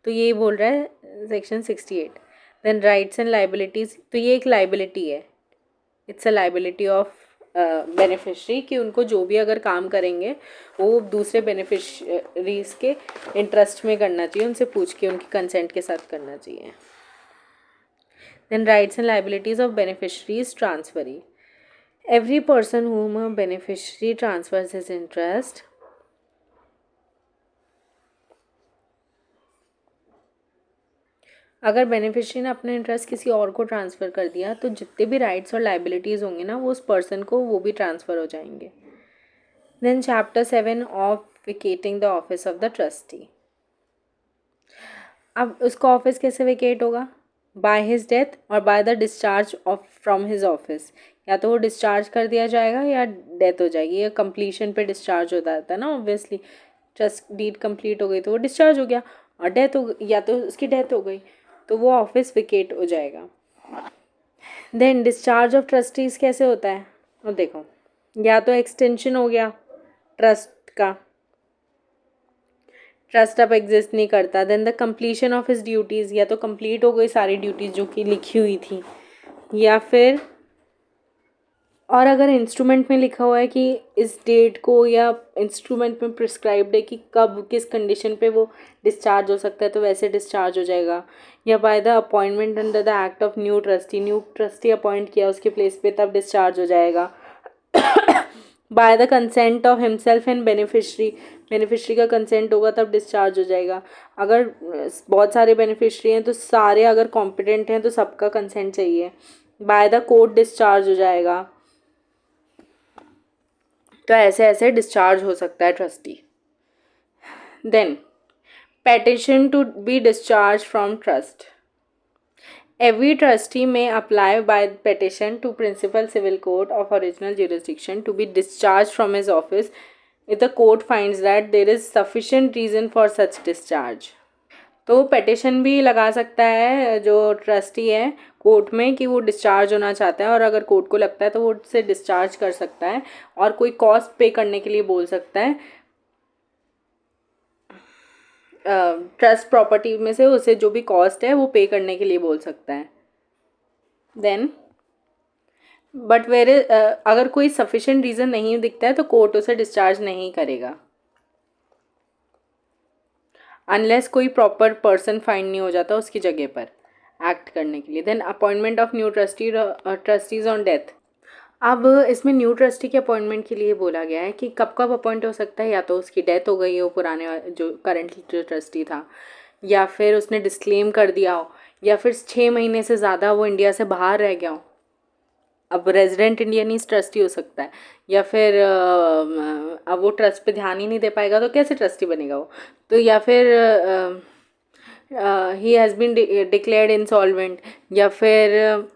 तो यही बोल रहा है section 68. Then rights and liabilities. तो ये एक लाइबिलिटी है, it's a liability of beneficiary कि उनको जो भी अगर काम करेंगे वो दूसरे बेनिफिशरीज के इंटरेस्ट में करना चाहिए, उनसे पूछ के उनकी कंसेंट के साथ करना चाहिए. Then rights and liabilities of beneficiaries transferee. Every person whom a beneficiary transfers his interest अगर बेनिफिशरी ने अपना इंटरेस्ट किसी और को ट्रांसफ़र कर दिया तो जितने भी राइट्स और लाइबिलिटीज़ होंगे ना, वो उस पर्सन को वो भी ट्रांसफ़र हो जाएंगे. Then chapter 7 of vacating the office of the trustee. अब उसका ऑफिस कैसे वेकेट होगा, बाय हिज डेथ और by the discharge of from his office. या तो वो डिस्चार्ज कर दिया जाएगा या डेथ हो जाएगी, या कंप्लीशन पे डिस्चार्ज हो जाता है ना. ऑब्वियसली ट्रस्ट डीड कंप्लीट हो गई तो वो डिस्चार्ज हो गया, और डेथ हो, या तो उसकी डेथ हो गई तो वो ऑफिस वेकेट हो जाएगा. देन डिस्चार्ज ऑफ ट्रस्टीज़ कैसे होता है, और देखो, या तो एक्सटेंशन हो गया ट्रस्ट का, ट्रस्ट अब एग्जिस्ट नहीं करता. Then the completion of his duties, या तो कंप्लीट हो गई सारी ड्यूटीज़ जो कि लिखी हुई थी, या फिर, और अगर इंस्ट्रूमेंट में लिखा हुआ है कि इस डेट को, या इंस्ट्रूमेंट में प्रिस्क्राइब्ड है कि कब किस कंडीशन पे वो डिस्चार्ज हो सकता है, तो वैसे डिस्चार्ज हो जाएगा. या by the appointment under the act of new trustee appoint किया उसके प्लेस पे, तब डिस्चार्ज हो जाएगा. By the consent of himself and beneficiary का कंसेंट होगा तब डिस्चार्ज हो जाएगा. अगर बहुत सारे बेनिफिशरी हैं तो सारे अगर कॉम्पिटेंट हैं तो सबका कंसेंट चाहिए. बाय द कोर्ट डिस्चार्ज हो जाएगा. तो ऐसे ऐसे डिस्चार्ज हो सकता है trustee. Then petition to be discharge from trust. Every trustee may apply by petition to Principal Civil Court of original jurisdiction to be discharged from his office if the court finds that there is sufficient reason for such discharge. तो petition भी लगा सकता है जो trustee है court में कि वो डिस्चार्ज होना चाहता है, और अगर कोर्ट को लगता है तो वो उससे डिस्चार्ज कर सकता है, और कोई कॉस्ट पे करने के लिए बोल सकता है। ट्रस्ट प्रॉपर्टी में से उसे जो भी कॉस्ट है वो पे करने के लिए बोल सकता है। देन बट वेर अगर कोई सफिशिएंट रीज़न नहीं दिखता है तो कोर्ट उसे डिस्चार्ज नहीं करेगा, अनलेस कोई प्रॉपर पर्सन फाइंड नहीं हो जाता उसकी जगह पर एक्ट करने के लिए। Then appointment of new trustees on death. अब इसमें न्यू ट्रस्टी के अपॉइंटमेंट के लिए बोला गया है कि कब कब अपॉइंट हो सकता है, या तो उसकी डेथ हो गई हो पुराने जो करंट जो ट्रस्टी था, या फिर उसने डिस्क्लेम कर दिया हो, या फिर 6 महीने से ज़्यादा वो इंडिया से बाहर रह गया हो। अब रेजिडेंट इंडियनीज ट्रस्टी हो सकता है, या फिर अब वो ट्रस्ट पे ध्यान ही नहीं दे पाएगा तो कैसे ट्रस्टी बनेगा वो। तो या फिर he has been declared insolvent, या फिर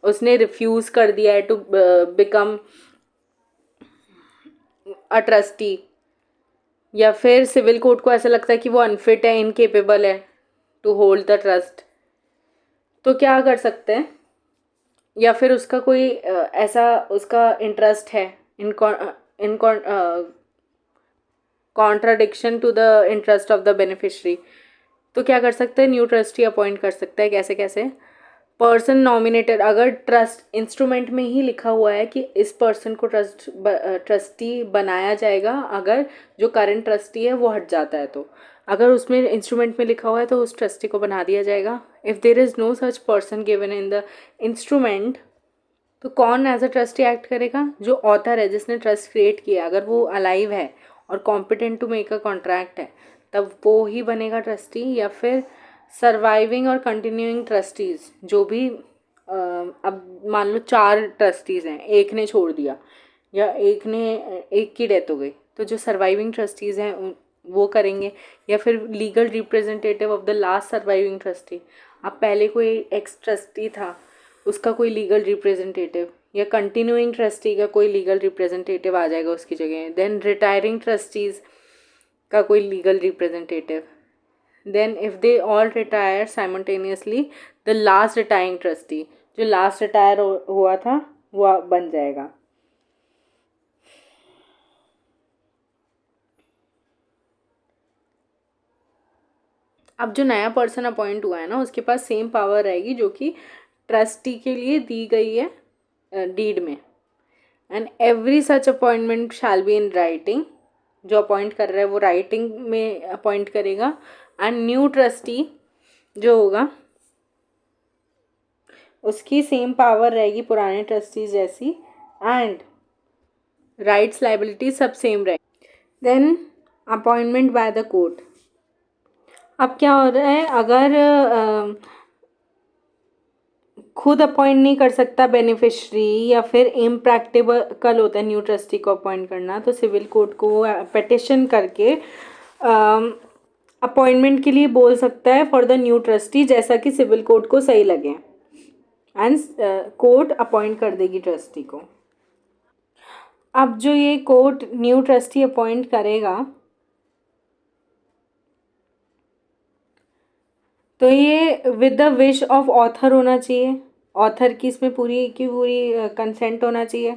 उसने रिफ्यूज़ कर दिया है टू बिकम अ ट्रस्टी, या फिर सिविल कोर्ट को ऐसा लगता है कि वो अनफिट है, इनकेपेबल है टू होल्ड द ट्रस्ट, तो क्या कर सकते हैं। या फिर उसका कोई ऐसा उसका इंटरेस्ट है in in contradiction to the interest of the beneficiary, तो क्या कर सकते हैं, न्यू ट्रस्टी अपॉइंट कर सकता है। कैसे कैसे, पर्सन नॉमिनेटेड, अगर ट्रस्ट इंस्ट्रूमेंट में ही लिखा हुआ है कि इस पर्सन को ट्रस्टी बनाया जाएगा अगर जो करंट ट्रस्टी है वो हट जाता है, तो अगर उसमें इंस्ट्रूमेंट में लिखा हुआ है तो उस ट्रस्टी को बना दिया जाएगा। If there is no such person given in the instrument, तो कौन एज अ ट्रस्टी एक्ट करेगा, जो ऑथर है जिसने ट्रस्ट क्रिएट किया, अगर वो अलाइव है और competent to make a contract है तब वो ही बनेगा ट्रस्टी। या फिर सर्वाइविंग और कंटिन्यूइंग ट्रस्टीज़, जो भी अब मान लो 4 ट्रस्टीज़ हैं, एक ने छोड़ दिया या एक की डेथ हो गई, तो जो सर्वाइविंग ट्रस्टीज़ हैं वो करेंगे। या फिर legal representative of the last surviving trustee, अब पहले कोई एक्स ट्रस्टी था उसका कोई लीगल रिप्रेजेंटेटिव, या कंटिन्यूइंग ट्रस्टी का कोई लीगल रिप्रेजेंटेटिव आ जाएगा उसकी जगह। देन रिटायरिंग ट्रस्टीज़ का कोई legal representative. Then if they all retire simultaneously, the last retiring trustee, जो लास्ट रिटायर हुआ था वो बन जाएगा। अब जो नया पर्सन अपॉइंट हुआ है ना उसके पास सेम पावर रहेगी जो कि ट्रस्टी के लिए दी गई है डीड में। And every such appointment shall be in writing, जो अपॉइंट कर रहा है वो राइटिंग में अपॉइंट करेगा। एंड न्यू ट्रस्टी जो होगा उसकी सेम पावर रहेगी पुराने ट्रस्टीज जैसी, एंड राइट्स लाइबिलिटी सब सेम रहेगी। Then appointment by the court. अब क्या हो रहा है, अगर खुद अपॉइंट नहीं कर सकता बेनिफिशरी या फिर इम्प्रैक्टिकल होता है न्यू ट्रस्टी को अपॉइंट करना, तो सिविल कोर्ट को पिटिशन करके अपॉइंटमेंट के लिए बोल सकता है फॉर द न्यू ट्रस्टी, जैसा कि सिविल कोर्ट को सही लगे, एंड कोर्ट अपॉइंट कर देगी ट्रस्टी को। अब जो ये कोर्ट न्यू ट्रस्टी अपॉइंट करेगा तो ये with the wish of author होना चाहिए, ऑथर की इसमें पूरी की पूरी कंसेंट होना चाहिए,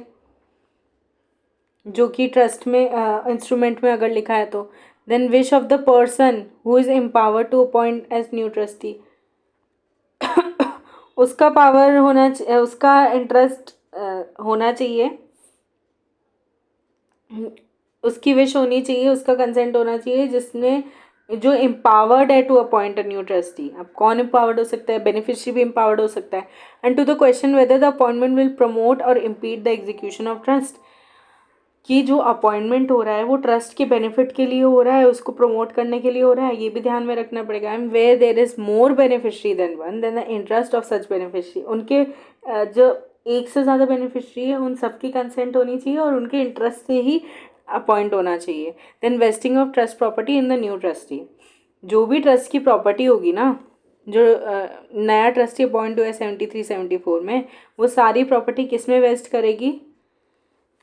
जो कि ट्रस्ट में इंस्ट्रूमेंट में अगर लिखा है तो। Then wish of the person who is empowered to appoint as new trustee, उसका पावर होना उसका इंटरेस्ट होना चाहिए, उसकी विश होनी चाहिए, उसका कंसेंट होना चाहिए, जिसने जो एम्पावर्ड है to appoint a new trustee. अब कौन एम्पावर्ड हो सकता है, बेनिफिशरी भी एम्पावर्ड हो सकता है। And to the question whether the appointment will promote और impede the execution of trust, कि जो अपॉइंटमेंट हो रहा है वो ट्रस्ट के बेनिफिट के लिए हो रहा है, उसको प्रमोट करने के लिए हो रहा है, ये भी ध्यान में रखना पड़ेगा। And where there is more beneficiary than one, then the interest of such beneficiary, उनके जो एक से ज़्यादा बेनिफिशरी है उन सबकी कंसेंट होनी चाहिए और उनके इंटरेस्ट से ही अपॉइंट होना चाहिए। Then wasting of trust property in the new trustee, जो भी ट्रस्ट की प्रॉपर्टी होगी ना, जो नया ट्रस्टी अपॉइंट हुआ है 73-74 में, वो सारी प्रॉपर्टी किस में वेस्ट करेगी,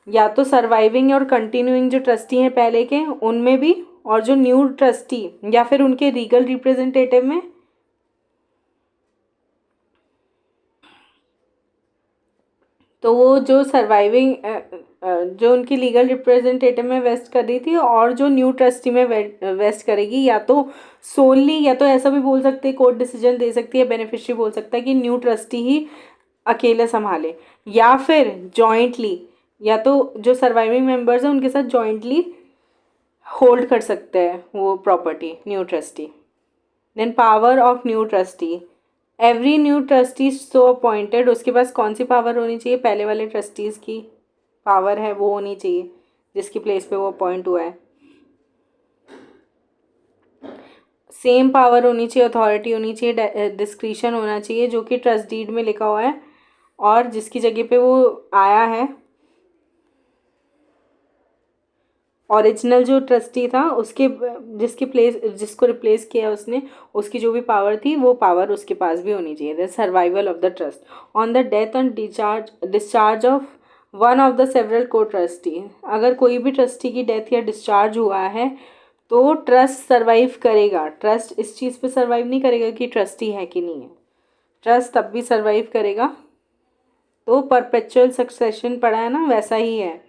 या तो सर्वाइविंग और कंटिन्यूइंग जो ट्रस्टी हैं पहले के उनमें भी, और जो न्यू ट्रस्टी या फिर उनके लीगल रिप्रेजेंटेटिव में तो वो जो सर्वाइविंग जो उनकी लीगल रिप्रेजेंटेटिव में वेस्ट कर रही थी और जो न्यू ट्रस्टी में वेस्ट करेगी, या तो सोलली, या तो ऐसा भी बोल सकते हैं, कोर्ट डिसीजन दे सकती है, बेनिफिशियरी बोल सकता है कि न्यू ट्रस्टी ही अकेले संभाले, या फिर जॉइंटली, या तो जो सर्वाइविंग मेंबर्स हैं उनके साथ जॉइंटली होल्ड कर सकते हैं वो property new trustee. Then power of new trustee, every new trustee so appointed, उसके पास कौन सी पावर होनी चाहिए, पहले वाले ट्रस्टीज़ की पावर है वो होनी चाहिए जिसकी प्लेस पे वो अपॉइंट हुआ है। सेम पावर होनी चाहिए, अथॉरिटी होनी चाहिए, डिस्क्रिशन होना चाहिए जो कि ट्रस्ट डीड में लिखा हुआ है, और जिसकी जगह पे वो आया है ओरिजिनल जो ट्रस्टी था उसके जिसकी प्लेस जिसको रिप्लेस किया उसने, उसकी जो भी पावर थी वो पावर उसके पास भी होनी चाहिए। The survival of the trust on the death and discharge of one of the several को ट्रस्टी, अगर कोई भी ट्रस्टी की डेथ या डिस्चार्ज हुआ है तो ट्रस्ट सर्वाइव करेगा। ट्रस्ट इस चीज़ पे सर्वाइव नहीं करेगा कि ट्रस्टी है कि नहीं है, ट्रस्ट तब भी सर्वाइव करेगा। तो परपेचुअल सक्सेशन पढ़ा है ना, वैसा ही है।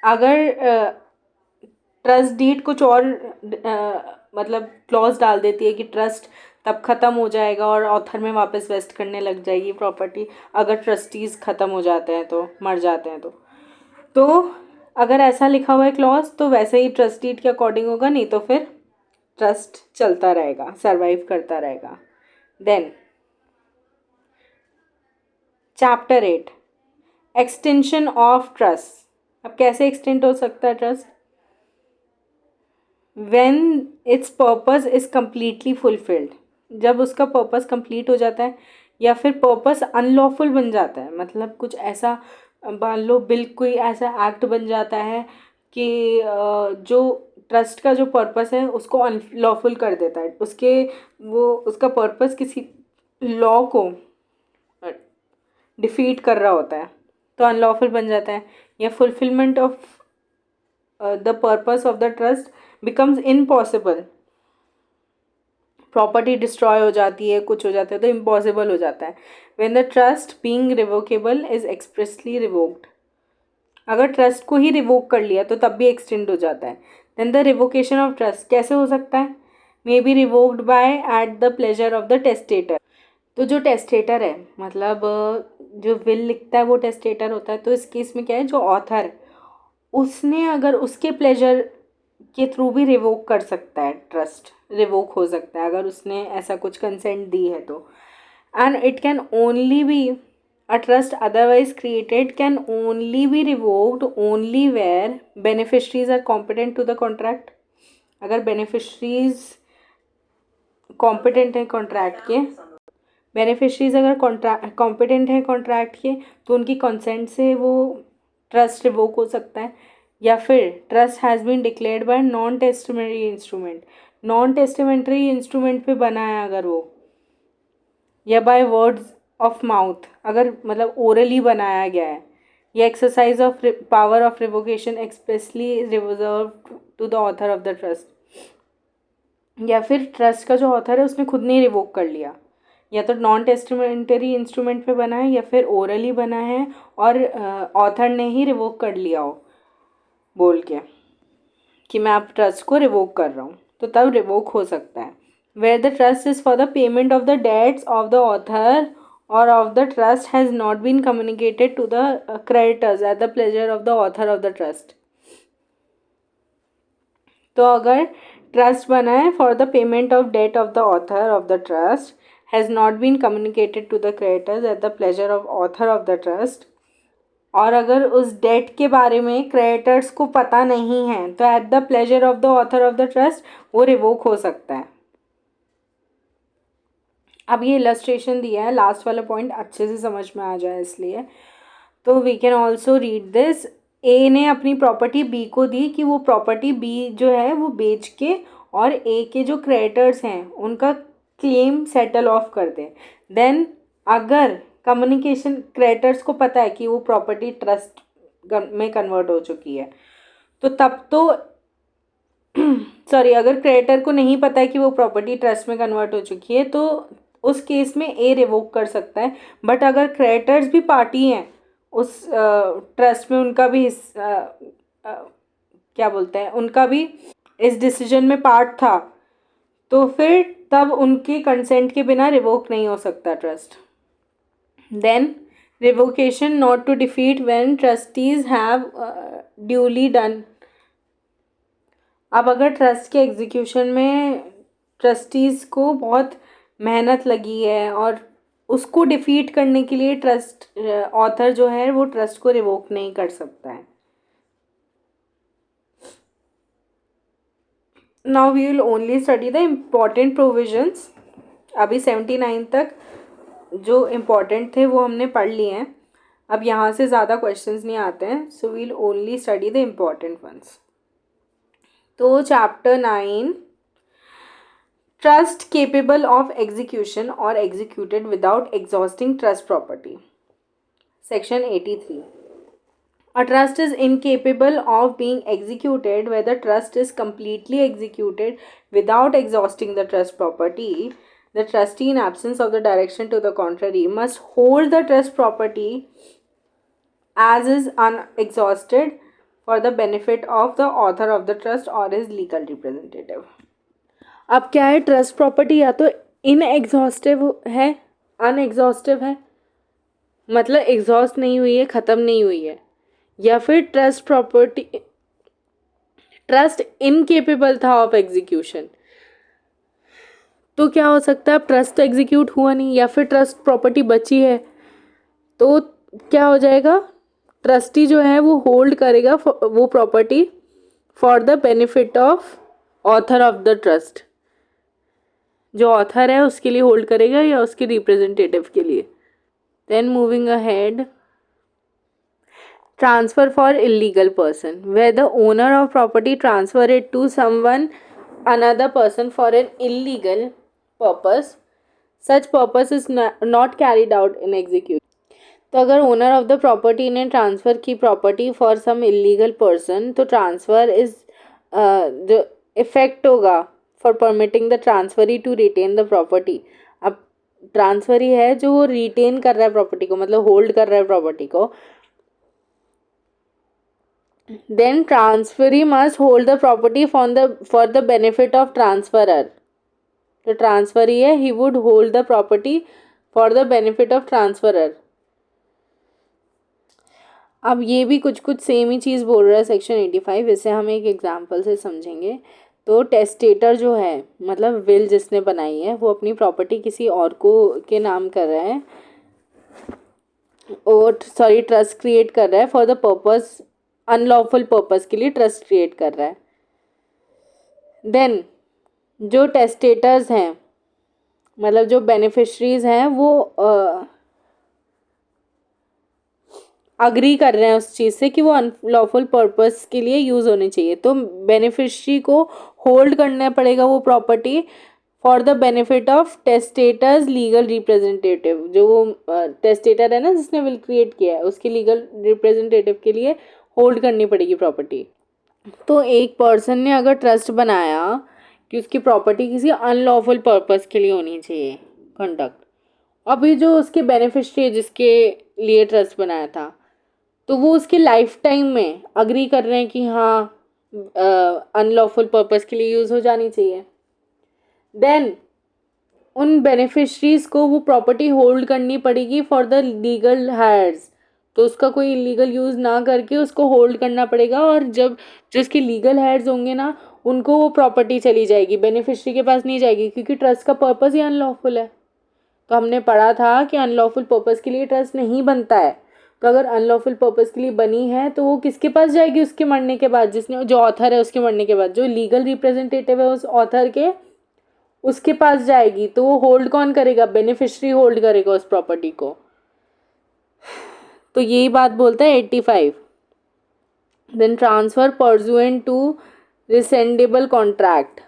अगर ट्रस्ट डीड कुछ और मतलब क्लॉज डाल देती है कि ट्रस्ट तब ख़त्म हो जाएगा और ऑथर में वापस वेस्ट करने लग जाएगी प्रॉपर्टी, अगर ट्रस्टीज़ ख़त्म हो जाते हैं तो, मर जाते हैं तो अगर ऐसा लिखा हुआ है क्लॉज तो वैसे ही ट्रस्ट डीड के अकॉर्डिंग होगा, नहीं तो फिर ट्रस्ट चलता रहेगा, सर्वाइव करता रहेगा। Then chapter 8 extension of trust. अब कैसे एक्सटेंड हो सकता है trust, when its purpose is completely fulfilled, जब उसका पर्पस कंप्लीट हो जाता है या फिर पर्पस अनलॉफुल बन जाता है, मतलब कुछ ऐसा मान लो बिल कोई ऐसा एक्ट बन जाता है कि जो ट्रस्ट का जो पर्पस है उसको अनलॉफुल कर देता है, उसका पर्पस किसी लॉ को डिफीट कर रहा होता है तो अनलॉफुल बन जाता है, या fulfilment of the purpose of the trust becomes impossible, property destroy हो जाती है, कुछ हो जाता है तो इम्पॉसिबल हो जाता है। When the trust being revocable is expressly revoked, अगर ट्रस्ट को ही रिवोक कर लिया तो तब भी एक्सटेंड हो जाता है। Then the revocation of trust कैसे हो सकता है, may be revoked by at the pleasure of the testator, तो जो टेस्टेटर है मतलब जो विल लिखता है वो टेस्टेटर होता है, तो इस केस में क्या है, जो ऑथर उसने अगर उसके प्लेजर के थ्रू भी रिवोक कर सकता है, ट्रस्ट रिवोक हो सकता है अगर उसने ऐसा कुछ कंसेंट दी है तो। And it can only be a trust otherwise created can only be revoked only where beneficiaries are competent to the contract, अगर बेनिफिशरीज कॉम्पिटेंट हैं कॉन्ट्रैक्ट के, बेनिफिशरीज अगर कॉम्पिटेंट हैं कॉन्ट्रैक्ट के तो उनकी कंसेंट से वो ट्रस्ट रिवोक हो सकता है, या फिर trust has been declared by non testamentary instrument, non testamentary instrument पे बना है अगर वो, या बाय वर्ड्स ऑफ माउथ अगर मतलब ओरली बनाया गया है, या exercise of power of revocation expressly reserve to the author of the trust, या फिर ट्रस्ट का जो ऑथर है उसने खुद ने रिवोक कर लिया, या तो नॉन टेस्टिमेंटरी इंस्ट्रूमेंट पे बना है या फिर ओरली बना है और ऑथर ने ही रिवोक कर लिया हो बोल के कि मैं आप ट्रस्ट को रिवोक कर रहा हूँ, तो तब रिवोक हो सकता है। Where the trust is for the payment of the debts of the author और of the trust has not been communicated to the creditors at the pleasure of the author of the trust, तो अगर trust बना है for the payment of debt of the author of the trust has not been communicated to the creditors at the pleasure of author of the trust, और अगर उस date के बारे में क्रेडिटर्स को पता नहीं है तो eight the pleasure of the author of the trust वो रिवोक हो सकता है। अब ये इलस्ट्रेशन दिया है, लास्ट वाला पॉइंट अच्छे से समझ में आ जाए इसलिए, तो we can also read this. A ने अपनी प्रॉपर्टी बी को दी कि वो प्रॉपर्टी बी जो है वो बेच के और ए के जो क्रेडिटर्स हैं उनका क्लेम सेटल ऑफ कर दे। देन अगर कम्युनिकेशन क्रेडिटर्स को पता है कि वो प्रॉपर्टी ट्रस्ट में कन्वर्ट हो चुकी है, तो तब तो सॉरी, अगर क्रेडिटर को नहीं पता है कि वो प्रॉपर्टी ट्रस्ट में कन्वर्ट हो चुकी है तो उस केस में ए रिवोक कर सकता है। बट अगर क्रेडिटर्स भी पार्टी हैं उस ट्रस्ट में, उनका भी क्या बोलते हैं, उनका भी इस डिसीजन में पार्ट था, तो फिर तब उनके कंसेंट के बिना रिवोक नहीं हो सकता trust. Then revocation not to defeat when trustees have duly done. अब अगर ट्रस्ट के एग्जीक्यूशन में ट्रस्टीज़ को बहुत मेहनत लगी है और उसको डिफीट करने के लिए ट्रस्ट ऑथर जो है वो ट्रस्ट को रिवोक नहीं कर सकता है। Now we will only study the important provisions. अभी 79 तक जो इम्पॉर्टेंट थे वो हमने पढ़ लिए हैं, अब यहाँ से ज़्यादा क्वेश्चंस नहीं आते हैं, so we will only study the important ones. तो chapter 9, trust capable of execution or executed without exhausting trust property. Section 83. A trust is incapable of being executed where the trust is completely executed without exhausting the trust property. The trustee, in absence of the direction to the contrary, must hold the trust property as is unexhausted for the benefit of the author of the trust or his legal representative. अब क्या है, trust property या तो इनएग्जॉस्टिव है, अनएग्जॉस्टिव है, मतलब exhaust नहीं हुई है, ख़त्म नहीं हुई है, या फिर ट्रस्ट प्रॉपर्टी ट्रस्ट इनकेपेबल था ऑफ एग्जीक्यूशन। तो क्या हो सकता है, अब ट्रस्ट तो एग्जीक्यूट हुआ नहीं या फिर ट्रस्ट प्रॉपर्टी बची है, तो क्या हो जाएगा, ट्रस्टी जो है वो होल्ड करेगा वो property for the benefit of author of the trust. जो ऑथर है उसके लिए होल्ड करेगा या उसके रिप्रेजेंटेटिव के लिए। Then moving ahead, transfer for illegal person, where the owner of property transfer it to someone another person for an illegal purpose, such purpose is not carried out in execution. तो अगर owner of the property ने transfer की property for some illegal person, तो transfer is जो effect होगा for permitting the transferee to retain the property. अब transferee है जो वो रिटेन कर रहा है प्रॉपर्टी को, मतलब होल्ड कर रहा है प्रॉपर्टी को। Then transferee must hold the property for the benefit of transferor. तो ट्रांसफरी है, he would hold the property for the benefit of transferor. अब ये भी कुछ कुछ सेम ही चीज़ बोल रहा है सेक्शन 85, इसे हम एक एग्जांपल से समझेंगे। तो टेस्टेटर जो है, मतलब विल जिसने बनाई है, वो अपनी प्रॉपर्टी किसी और को के नाम कर रहा है, और सॉरी ट्रस्ट क्रिएट कर रहा है for the purpose, unlawful purpose के लिए ट्रस्ट क्रिएट कर रहा है। देन जो टेस्टेटर्स हैं, मतलब जो बेनिफिशरीज हैं, वो अग्री कर रहे हैं उस चीज़ से कि वो अनलॉफुल पर्पस के लिए यूज़ होनी चाहिए, तो बेनिफिशरी को होल्ड करना पड़ेगा वो property for the benefit of testator's legal representative. जो वो टेस्टेटर है ना जिसने विल क्रिएट किया है, उसके लीगल रिप्रेजेंटेटिव के लिए होल्ड करनी पड़ेगी प्रॉपर्टी। तो एक पर्सन ने अगर ट्रस्ट बनाया कि उसकी प्रॉपर्टी किसी अनलॉफुल पर्पस के लिए होनी चाहिए कंडक्ट, अभी जो उसके बेनिफिशरी है जिसके लिए ट्रस्ट बनाया था, तो वो उसके लाइफ टाइम में अग्री कर रहे हैं कि हाँ अनलॉफुल पर्पस के लिए यूज़ हो जानी चाहिए। देन उन बेनिफिशरीज को वो प्रॉपर्टी होल्ड करनी पड़ेगी फॉर द लीगल हायर्स, तो उसका कोई इलीगल यूज़ ना करके उसको होल्ड करना पड़ेगा, और जब जो उसके लीगल हायर्स होंगे ना, उनको वो प्रॉपर्टी चली जाएगी, बेनिफिशरी के पास नहीं जाएगी, क्योंकि ट्रस्ट का पर्पस ही अनलॉफुल है। तो हमने पढ़ा था कि अनलॉफुल पर्पस के लिए ट्रस्ट नहीं बनता है, तो अगर अनलॉफुल पर्पस के लिए बनी है तो वो किसके पास जाएगी उसके मरने के बाद, जिसने जो ऑथर है उसके मरने के बाद, जो लीगल रिप्रेजेंटेटिव है उस ऑथर के, उसके पास जाएगी। तो वो होल्ड कौन करेगा, बेनिफिशरी होल्ड करेगा उस प्रॉपर्टी को। तो यही बात बोलता है 85। देन ट्रांसफर परजुएंट टू रिसेंडेबल कॉन्ट्रैक्ट,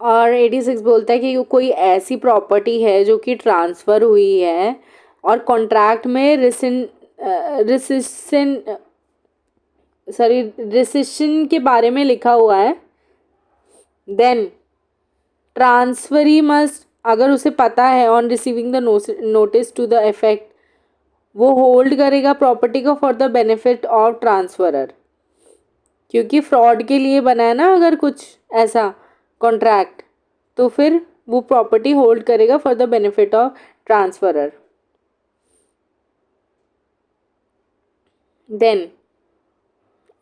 और 86 बोलता है कि कोई ऐसी प्रॉपर्टी है जो कि ट्रांसफ़र हुई है और कॉन्ट्रैक्ट में रिसिशन सॉरी रिसिशन के बारे में लिखा हुआ है, देन ट्रांसफरी मस्ट, अगर उसे पता है, on receiving the notice to the effect, वो होल्ड करेगा प्रॉपर्टी को for the benefit of transferor, क्योंकि फ्रॉड के लिए बना है ना अगर कुछ ऐसा कॉन्ट्रैक्ट, तो फिर वो प्रॉपर्टी होल्ड करेगा for the benefit of transferor. Then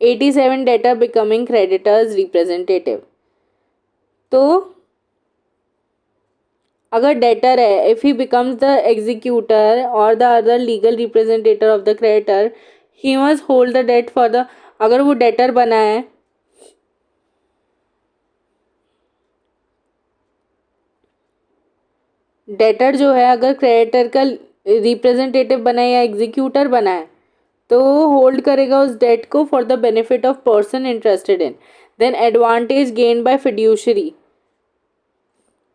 87 debtor becoming creditor's representative. तो अगर डेटर है, if he becomes the executor और the other legal representative of the creditor, he must hold the debt for the, अगर वो debtor बना है, debtor जो है अगर क्रेडिटर का रिप्रेजेंटेटिव बना है या एग्जीक्यूटर बना है, तो होल्ड करेगा उस डेट को for the benefit of person interested in. Then advantage gain by fiduciary.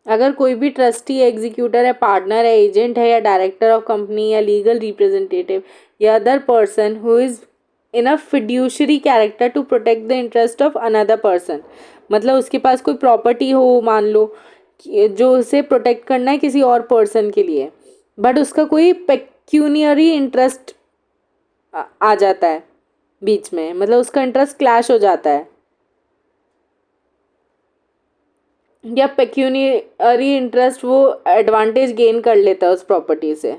अगर कोई भी ट्रस्टी है, एग्जीक्यूटर है, पार्टनर है, एजेंट है, या डायरेक्टर ऑफ कंपनी, या लीगल रिप्रेजेंटेटिव, या other person who is in a fiduciary character to protect the interest of another person, मतलब उसके पास कोई प्रॉपर्टी हो, मान लो जो उसे प्रोटेक्ट करना है किसी और पर्सन के लिए, बट उसका कोई पेक्यूनियरी इंटरेस्ट आ जाता है बीच में, मतलब उसका इंटरेस्ट क्लैश हो जाता है, या पेक्यूनियरी इंटरेस्ट वो एडवांटेज गेन कर लेता है उस प्रॉपर्टी से,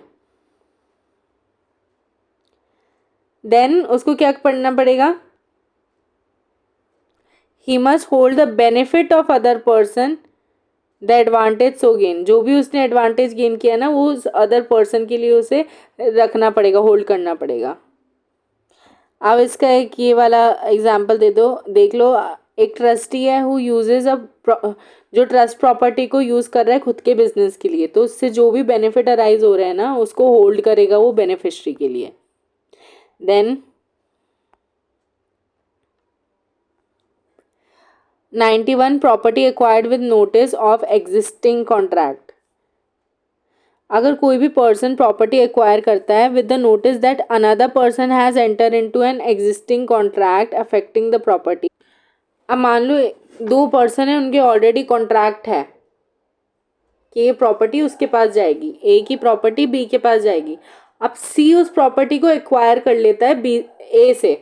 देन उसको क्या पढ़ना पड़ेगा, ही must hold the benefit of other person the advantage so gain. जो भी उसने एडवांटेज गेन किया ना, वो उस अदर पर्सन के लिए उसे रखना पड़ेगा, होल्ड करना पड़ेगा. अब इसका एक ये वाला एग्जाम्पल दे दो, देख लो. एक ट्रस्टी है हु यूजेज अ, जो ट्रस्ट प्रॉपर्टी को यूज़ कर रहा है खुद के बिजनेस के लिए, तो उससे जो भी बेनिफिट अराइज हो रहे हैं ना, उसको होल्ड करेगा वो बेनिफिशरी के लिए. Then 91 property acquired with notice of existing contract. अगर कोई भी पर्सन प्रॉपर्टी एक्वायर करता है with the notice that another person has enter into an existing contract affecting the property. अब मान लो दो पर्सन है, उनके ऑलरेडी कॉन्ट्रैक्ट है कि ये प्रॉपर्टी उसके पास जाएगी, ए की प्रॉपर्टी बी के पास जाएगी. अब सी उस प्रॉपर्टी को एक्वायर कर लेता है बी ए से,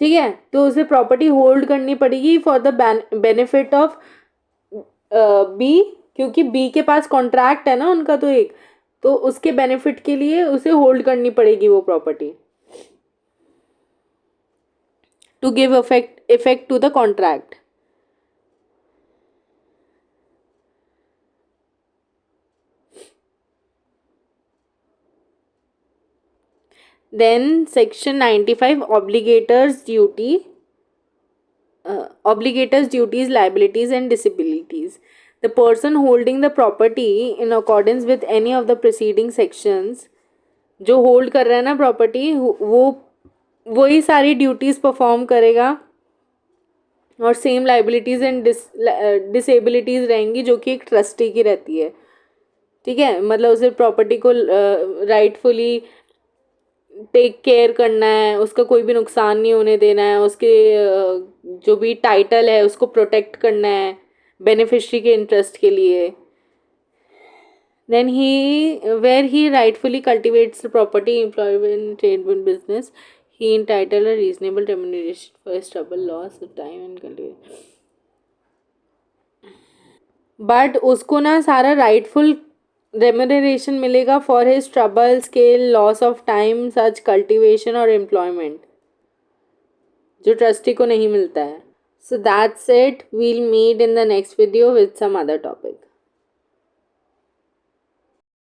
ठीक है, तो उसे प्रॉपर्टी होल्ड करनी पड़ेगी for the benefit of B, क्योंकि बी के पास कॉन्ट्रैक्ट है ना उनका, तो एक, तो उसके बेनिफिट के लिए उसे होल्ड करनी पड़ेगी वो property to give effect to the contract. Then section 95 obligators duties, liabilities and disabilities. The person holding the property in accordance with any of the preceding sections, जो होल्ड कर रहा है ना प्रॉपर्टी, वो वही सारी ड्यूटीज़ परफॉर्म करेगा, और सेम लाइबिलिटीज़ एंड डिसेबिलिटीज़ रहेंगी जो कि एक ट्रस्टी की रहती है, ठीक है. मतलब उसे प्रॉपर्टी को राइटफुली टेक केयर करना है, उसका कोई भी नुकसान नहीं होने देना है, उसके जो भी टाइटल है उसको प्रोटेक्ट करना है बेनिफिशरी के इंटरेस्ट के लिए. Then where he rightfully cultivates the property employment trade in business, he entitled a reasonable remuneration for his trouble, loss of time and cultivation. But उसको ना सारा राइटफुल रेम्यूनरेशन मिलेगा for his trouble, scale, loss of time, such cultivation और employment, जो trustee को नहीं मिलता है. So that's it, we'll meet in the next video with some other topic.